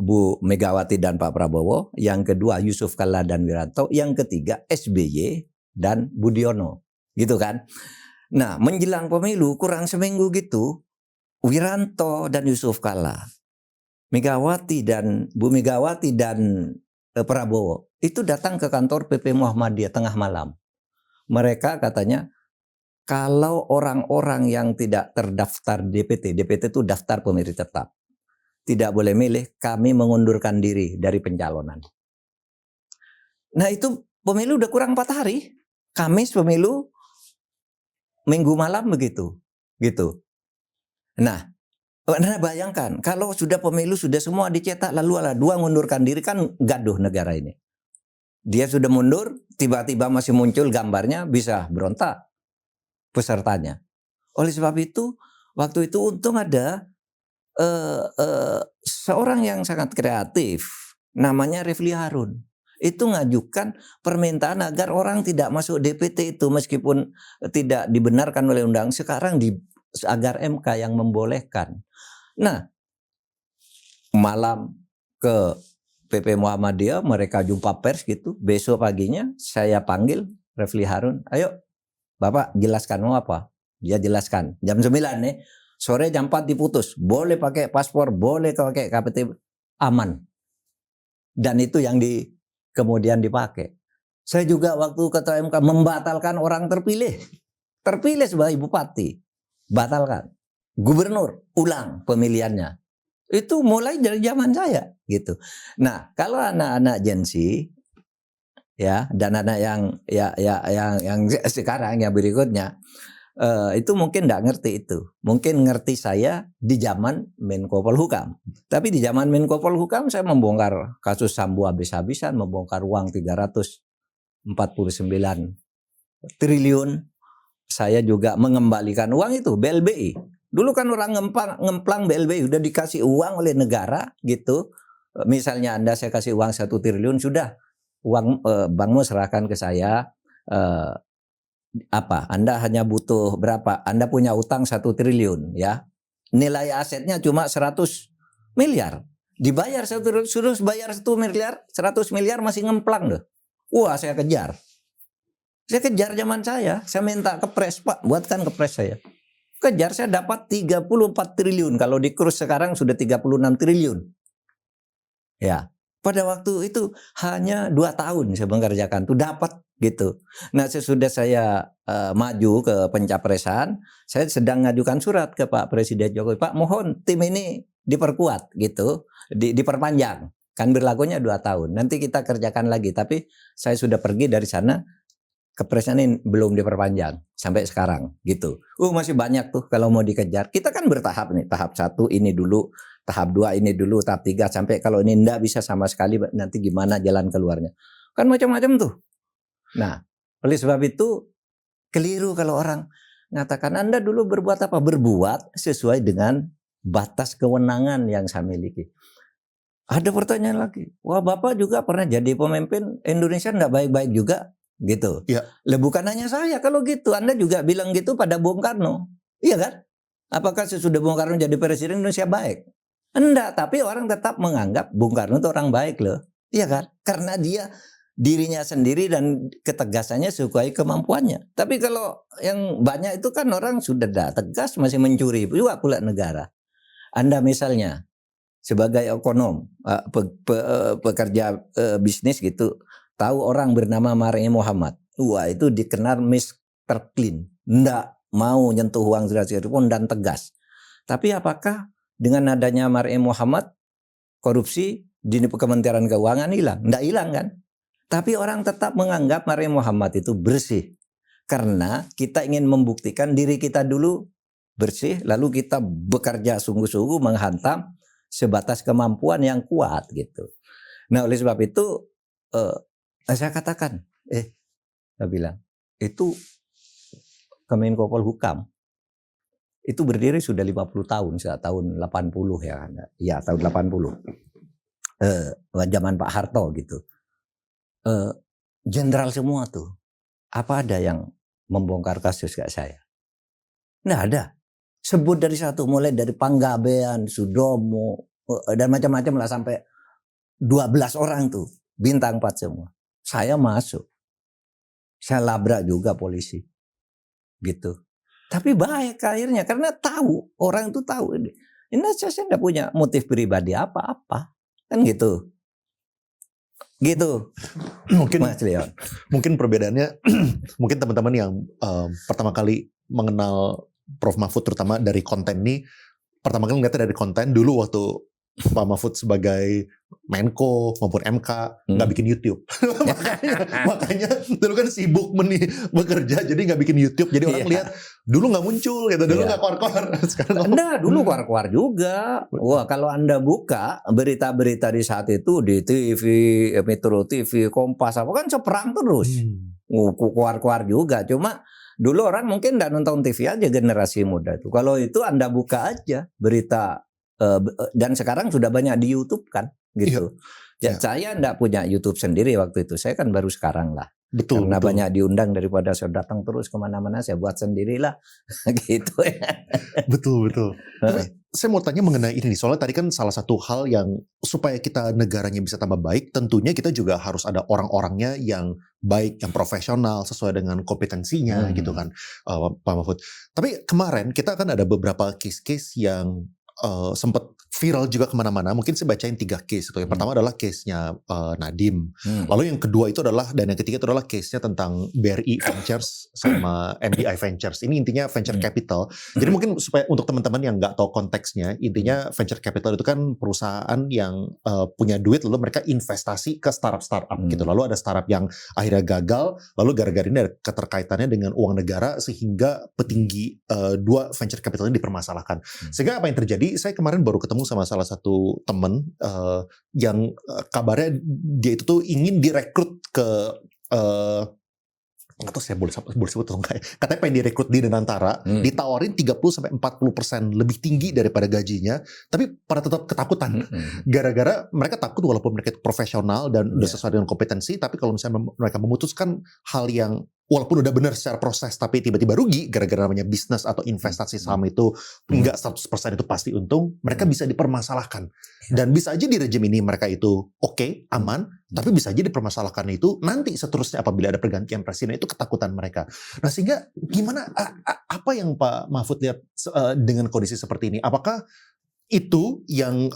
Bu Megawati dan Pak Prabowo. Yang kedua, Yusuf Kalla dan Wiranto. Yang ketiga, SBY dan Budiono. Gitu kan. Nah, menjelang pemilu kurang seminggu gitu, Wiranto dan Yusuf Kalla, Bu Megawati dan Prabowo itu datang ke kantor PP Muhammadiyah tengah malam. Mereka katanya kalau orang-orang yang tidak terdaftar DPT itu daftar pemilih tetap, tidak boleh milih, kami mengundurkan diri dari pencalonan. Nah itu pemilu udah kurang 4 hari, Kamis pemilu, Minggu malam begitu, gitu. Nah, Anda bayangkan kalau sudah pemilu sudah semua dicetak lalu ada 2 mengundurkan diri kan gaduh negara ini. Dia sudah mundur, tiba-tiba masih muncul gambarnya, bisa berontak pesertanya. Oleh sebab itu, waktu itu untung ada seorang yang sangat kreatif, namanya Refli Harun. Itu ngajukan permintaan agar orang tidak masuk DPT itu meskipun tidak dibenarkan oleh undang. Sekarang agar MK yang membolehkan. Nah, malam ke PP Muhammadiyah, mereka jumpa pers gitu. Besok paginya saya panggil Refli Harun. Ayo Bapak jelaskan mau apa? Dia jelaskan. Jam 9 nih. Sore jam 4 diputus. Boleh pakai paspor, boleh pakai KTP. Aman. Dan itu yang kemudian dipakai. Saya juga waktu ketua MK membatalkan orang terpilih. Terpilih sebagai bupati. Batalkan. Gubernur, ulang pemilihannya. Itu mulai dari zaman saya gitu. Nah, kalau anak-anak Gen Z ya dan anak yang sekarang yang berikutnya itu mungkin enggak ngerti itu. Mungkin ngerti saya di zaman Menko Polhukam. Tapi di zaman Menko Polhukam saya membongkar kasus Sambo habis-habisan, membongkar uang 349 triliun. Saya juga mengembalikan uang itu BLBI. Dulu kan orang ngemplang BLBI udah dikasih uang oleh negara gitu. Misalnya saya kasih uang 1 triliun sudah uang bankmu serahkan ke saya. Anda hanya butuh berapa? Anda punya utang 1 triliun ya. Nilai asetnya cuma 100 miliar. Dibayar 1 triliun, suruh bayar 1 miliar, 100 miliar masih ngemplang loh. Wah, saya kejar. Saya kejar zaman saya minta kepres, Pak, buatkan kepres saya. Kejar saya dapat 34 triliun. Kalau di kurs sekarang sudah 36 triliun. Ya, pada waktu itu hanya 2 tahun saya mengerjakan tuh dapat gitu. Nah, sesudah saya maju ke pencapresan, saya sedang ngajukan surat ke Pak Presiden Jokowi, Pak, mohon tim ini diperkuat gitu, diperpanjang. Kan berlakunya 2 tahun. Nanti kita kerjakan lagi, tapi saya sudah pergi dari sana. Kepresnya ini belum diperpanjang sampai sekarang gitu. Masih banyak tuh kalau mau dikejar. Kita kan bertahap nih. Tahap 1 ini dulu, tahap 2 ini dulu, tahap 3 sampai kalau ini enggak bisa sama sekali nanti gimana jalan keluarnya. Kan macam-macam tuh. Nah, oleh sebab itu keliru kalau orang mengatakan Anda dulu berbuat apa? Berbuat sesuai dengan batas kewenangan yang saya miliki. Ada pertanyaan lagi. Wah, Bapak juga pernah jadi pemimpin Indonesia enggak baik-baik juga. Gitu. Ya. Bukan hanya saya kalau gitu. Anda juga bilang gitu pada Bung Karno. Iya kan? Apakah sesudah Bung Karno jadi presiden Indonesia baik? Enggak, tapi orang tetap menganggap Bung Karno itu orang baik loh. Iya kan? Karena dia dirinya sendiri dan ketegasannya sesuai kemampuannya. Tapi kalau yang banyak itu kan orang sudah tegas masih mencuri juga pula negara. Anda misalnya sebagai ekonom, pekerja bisnis gitu, tahu orang bernama Mar'e Muhammad. Wah, itu dikenal Mr. Clean. Enggak mau nyentuh uang pun dan tegas. Tapi apakah dengan adanya Mar'e Muhammad korupsi di Kementerian Keuangan hilang? Enggak hilang kan? Tapi orang tetap menganggap Maria Muhammad itu bersih. Karena kita ingin membuktikan diri kita dulu bersih, lalu kita bekerja sungguh-sungguh menghantam sebatas kemampuan yang kuat gitu. Nah oleh sebab itu saya katakan, saya bilang, itu Kemenko Polhukam itu berdiri sudah 50 tahun, sejak tahun 80 ya. Ya tahun 80. Zaman Pak Harto gitu. Jenderal semua tuh. Apa ada yang membongkar kasus kayak saya? Nggak ada. Sebut dari satu, mulai dari Panggabean, Sudomo, dan macam-macam lah sampai 12 orang tuh. Bintang 4 semua. Saya masuk. Saya labrak juga polisi. Gitu. Tapi baik akhirnya karena tahu, orang itu tahu ini. Ini saya tidak punya motif pribadi apa-apa. Kan gitu. Gitu. Mungkin perbedaannya mungkin teman-teman yang pertama kali mengenal Prof Mahfud terutama dari konten ini, pertama kali ngeliatnya dari konten dulu waktu Pak Mahfud sebagai Menko maupun MK nggak bikin YouTube. makanya dulu kan sibuk bekerja jadi nggak bikin YouTube, jadi orang lihat dulu nggak muncul gitu, dulu nggak keluar-keluar. Anda dulu keluar-keluar juga. Wah kalau Anda buka berita-berita di saat itu di TV, Metro TV, Kompas apa kan seperang terus. Keluar-keluar juga. Cuma dulu orang mungkin nggak nonton TV aja generasi muda itu. Kalau itu Anda buka aja berita. Dan sekarang sudah banyak di YouTube kan gitu. Saya enggak punya YouTube sendiri waktu itu. Saya kan baru sekarang lah. Karena banyak diundang daripada saya datang terus kemana-mana, saya buat sendirilah gitu ya. Betul. Tapi saya mau tanya mengenai ini nih. Soalnya tadi kan salah satu hal yang supaya kita negaranya bisa tambah baik, tentunya kita juga harus ada orang-orangnya yang baik, yang profesional sesuai dengan kompetensinya gitu kan, Pak Mahfud. Tapi kemarin kita kan ada beberapa case-case yang sempat viral juga kemana-mana. Mungkin saya bacain 3 case itu. Yang pertama adalah case-nya Nadiem. Lalu yang kedua itu adalah, dan yang ketiga itu adalah case-nya tentang BRI Ventures sama MBI Ventures. Ini intinya venture capital. Jadi mungkin supaya untuk teman-teman yang nggak tahu konteksnya, intinya venture capital itu kan perusahaan yang punya duit lalu mereka investasi ke startup gitu. Lalu ada startup yang akhirnya gagal, lalu gara-gara ini ada keterkaitannya dengan uang negara sehingga petinggi 2 venture capital ini dipermasalahkan. Sehingga apa yang terjadi? Saya kemarin baru ketemu sama salah satu teman yang kabarnya dia itu tuh ingin direkrut ke nggak tahu saya boleh sebut atau enggak ya. Katanya pengen direkrut di Danantara, ditawarin 30-40% lebih tinggi daripada gajinya, tapi pada tetap ketakutan. Gara-gara mereka takut walaupun mereka itu profesional dan udah sesuai dengan kompetensi, tapi kalau misalnya mereka memutuskan hal yang walaupun udah benar secara proses tapi tiba-tiba rugi gara-gara namanya bisnis atau investasi saham itu enggak 100% itu pasti untung, mereka bisa dipermasalahkan. Dan bisa aja di rejim ini mereka itu oke, aman, tapi bisa aja dipermasalahkan itu nanti seterusnya apabila ada pergantian presiden, itu ketakutan mereka. Nah sehingga gimana, apa yang Pak Mahfud lihat dengan kondisi seperti ini? Apakah itu yang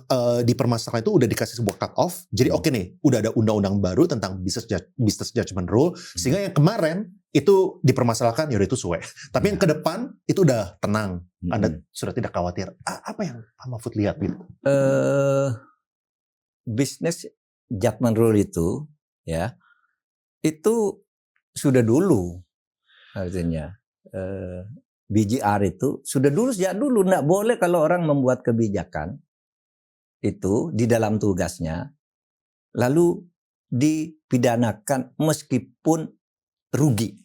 dipermasalahkan itu udah dikasih sebuah cut off, jadi oke nih, udah ada undang-undang baru tentang business judgment rule, sehingga yang kemarin itu dipermasalahkan, yaudah itu suwe. Tapi yang ke depan itu udah tenang, Anda sudah tidak khawatir. Apa yang Pak Mahfud lihat gitu? Business judgment rule itu, ya, itu sudah dulu, artinya. BJR itu sudah dulu, sejak dulu nggak boleh kalau orang membuat kebijakan itu di dalam tugasnya lalu dipidanakan meskipun rugi,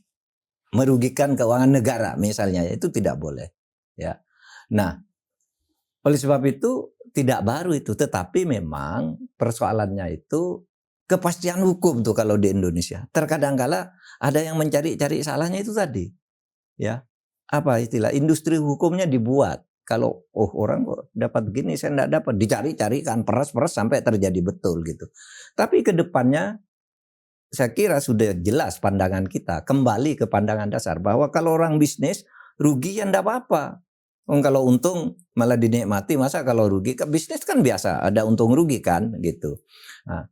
merugikan keuangan negara misalnya, itu tidak boleh ya. Nah oleh sebab itu tidak baru itu, tetapi memang persoalannya itu kepastian hukum tuh kalau di Indonesia. Terkadang kala ada yang mencari-cari salahnya itu tadi ya. Apa istilah, industri hukumnya dibuat. Kalau orang kok dapat begini saya enggak dapat, dicari-cari kan, peras sampai terjadi betul gitu. Tapi ke depannya saya kira sudah jelas pandangan kita, kembali ke pandangan dasar bahwa kalau orang bisnis rugi ya enggak apa-apa. Kalau untung malah dinikmati, masa kalau rugi? Bisnis kan biasa, ada untung rugi kan gitu. Nah,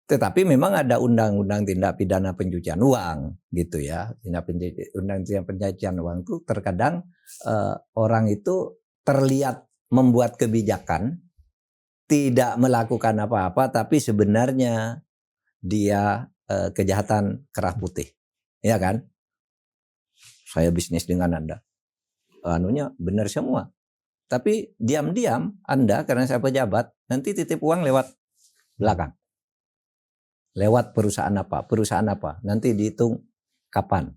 tetapi memang ada undang-undang tindak pidana pencucian uang gitu ya. Undang-undang pencucian uang itu terkadang orang itu terlihat membuat kebijakan, tidak melakukan apa-apa, tapi sebenarnya dia kejahatan kerah putih, ya kan? Saya bisnis dengan Anda, anunya benar semua. Tapi diam-diam Anda karena saya pejabat nanti titip uang lewat belakang, lewat perusahaan apa, nanti dihitung kapan.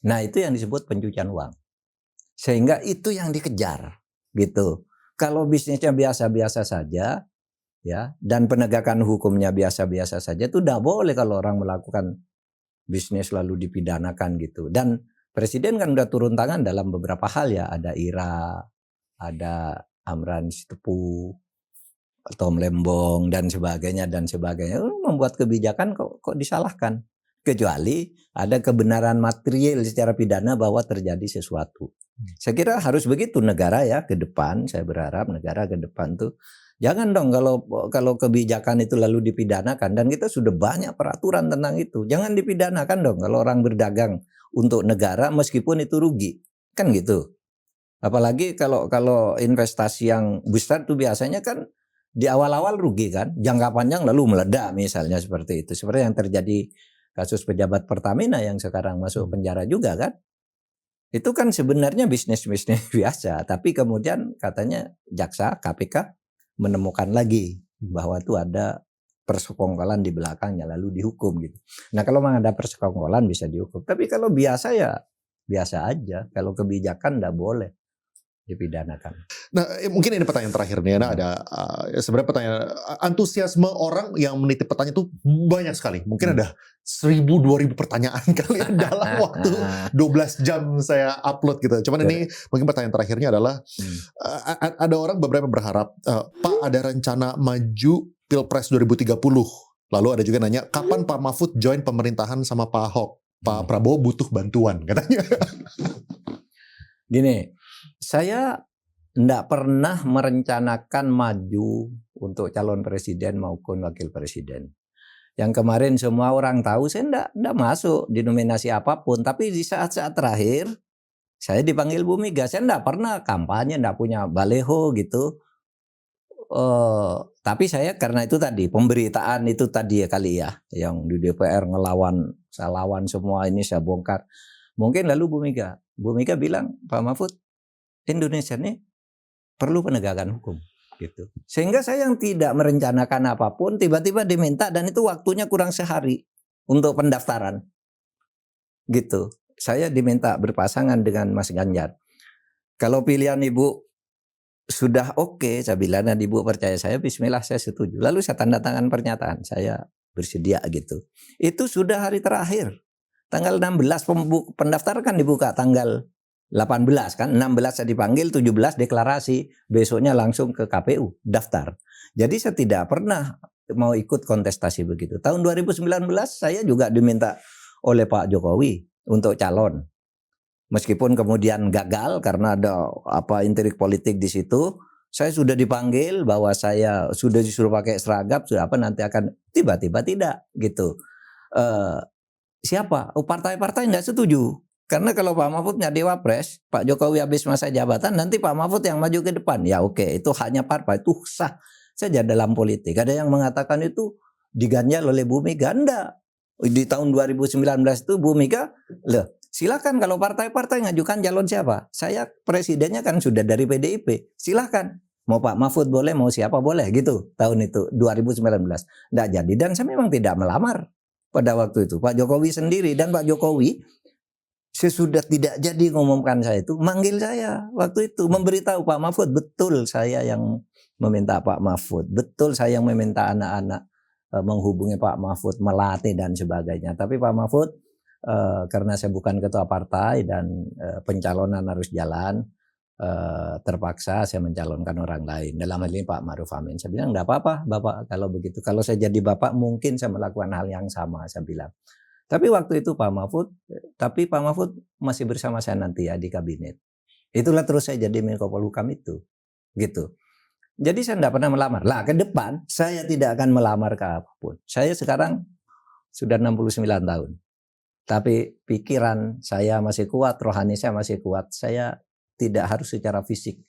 Nah itu yang disebut pencucian uang. Sehingga itu yang dikejar, gitu. Kalau bisnisnya biasa-biasa saja, ya, dan penegakan hukumnya biasa-biasa saja, itu tidak boleh kalau orang melakukan bisnis lalu dipidanakan gitu. Dan Presiden kan udah turun tangan dalam beberapa hal ya, ada IRA, ada Amran Sitepu, Tom Lembong dan sebagainya. Membuat kebijakan kok disalahkan. Kecuali ada kebenaran material secara pidana bahwa terjadi sesuatu. Saya kira harus begitu negara ya ke depan. Saya berharap negara ke depan tuh jangan dong kalau kebijakan itu lalu dipidanakan, dan kita sudah banyak peraturan tentang itu. Jangan dipidanakan dong kalau orang berdagang untuk negara meskipun itu rugi. Kan gitu. Apalagi kalau investasi yang besar itu biasanya kan di awal-awal rugi kan, jangka panjang lalu meledak misalnya seperti itu. Seperti yang terjadi kasus pejabat Pertamina yang sekarang masuk penjara juga kan. Itu kan sebenarnya bisnis biasa, tapi kemudian katanya jaksa KPK menemukan lagi bahwa itu ada persekongkolan di belakangnya lalu dihukum gitu. Nah kalau memang ada persekongkolan bisa dihukum, tapi kalau biasa ya biasa aja. Kalau kebijakan tidak boleh dipidanakan. Nah, mungkin ini pertanyaan terakhir nih. Nah, ada sebenarnya pertanyaan antusiasme orang yang menitip pertanyaan itu banyak sekali. Mungkin ada 1.000-2.000 pertanyaan kalian dalam waktu 12 jam saya upload gitu. Cuman ini mungkin pertanyaan terakhirnya adalah ada orang beberapa berharap Pak ada rencana maju Pilpres 2030. Lalu ada juga nanya kapan Pak Mahfud join pemerintahan sama Pak Ahok. Pak Prabowo butuh bantuan katanya. Gini, saya tidak pernah merencanakan maju untuk calon presiden maupun wakil presiden. Yang kemarin semua orang tahu saya tidak masuk di nominasi apapun. Tapi di saat-saat terakhir saya dipanggil Bu Mega. Saya tidak pernah kampanye, tidak punya baleho gitu. Tapi saya karena itu tadi pemberitaan itu tadi ya kali ya, yang di DPR saya lawan semua ini saya bongkar. Mungkin lalu Bu Mega bilang, Pak Mahfud, Indonesia ini perlu penegakan hukum gitu. Sehingga saya yang tidak merencanakan apapun tiba-tiba diminta, dan itu waktunya kurang sehari untuk pendaftaran. Gitu. Saya diminta berpasangan dengan Mas Ganjar. Kalau pilihan Ibu sudah oke, saya bilang, dan Ibu percaya saya, bismillah saya setuju. Lalu saya tanda tangan pernyataan, saya bersedia gitu. Itu sudah hari terakhir. Tanggal 16 pendaftaran kan dibuka tanggal 18 kan, 16 saya dipanggil, 17 deklarasi, besoknya langsung ke KPU daftar. Jadi saya tidak pernah mau ikut kontestasi begitu. Tahun 2019 saya juga diminta oleh Pak Jokowi untuk calon. Meskipun kemudian gagal karena ada intrik politik di situ, saya sudah dipanggil bahwa saya sudah disuruh pakai seragam, sudah nanti akan tiba-tiba tidak gitu. Siapa? Partai-partai tidak setuju. Karena kalau Pak Mahfud nyari wapres, Pak Jokowi habis masa jabatan, nanti Pak Mahfud yang maju ke depan. Ya oke, itu haknya partai, itu sah saja dalam politik. Ada yang mengatakan itu diganjal oleh Bu Mega. Enggak. Di tahun 2019 itu Bu Mega, silakan kalau partai-partai ngajukan calon siapa. Saya presidennya kan sudah dari PDIP. Silakan. Mau Pak Mahfud boleh, mau siapa boleh gitu. Tahun itu 2019. Enggak jadi, dan saya memang tidak melamar pada waktu itu. Pak Jokowi sendiri, dan Pak Jokowi sesudah tidak jadi ngumumkan saya itu manggil saya waktu itu, memberitahu Pak Mahfud, betul saya yang meminta Pak Mahfud, betul saya yang meminta anak-anak menghubungi Pak Mahfud, melatih dan sebagainya. Tapi Pak Mahfud karena saya bukan ketua partai dan pencalonan harus jalan, terpaksa saya mencalonkan orang lain. Dalam hal ini Pak Ma'ruf Amin. Saya bilang enggak apa-apa Bapak kalau begitu. Kalau saya jadi Bapak mungkin saya melakukan hal yang sama, saya bilang. Tapi waktu itu Pak Mahfud masih bersama saya nanti ya di kabinet. Itulah terus saya jadi Menko Polhukam itu. Gitu. Jadi saya tidak pernah melamar. Lah ke depan saya tidak akan melamar ke apapun. Saya sekarang sudah 69 tahun. Tapi pikiran saya masih kuat, rohani saya masih kuat. Saya tidak harus secara fisik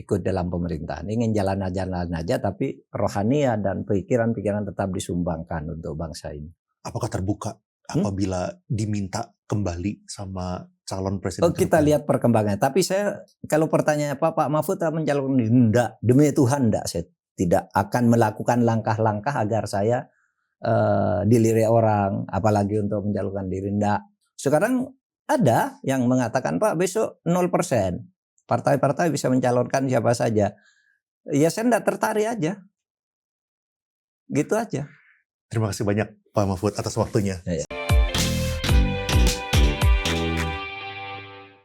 ikut dalam pemerintahan. Ingin jalan-jalan aja, tapi rohania dan pikiran-pikiran tetap disumbangkan untuk bangsa ini. Apakah terbuka apabila diminta kembali sama calon presiden? Oh, kita lihat perkembangannya. Tapi saya, kalau pertanyaannya Pak Mahfud mencalonkan diri, enggak. Demi Tuhan enggak. Saya tidak akan melakukan langkah-langkah agar saya dilirik orang, apalagi untuk mencalonkan diri. Enggak. Sekarang ada yang mengatakan, Pak, besok 0%. Partai-partai bisa mencalonkan siapa saja. Ya saya enggak tertarik aja. Gitu aja. Terima kasih banyak Pak Mahfud atas waktunya. Ya.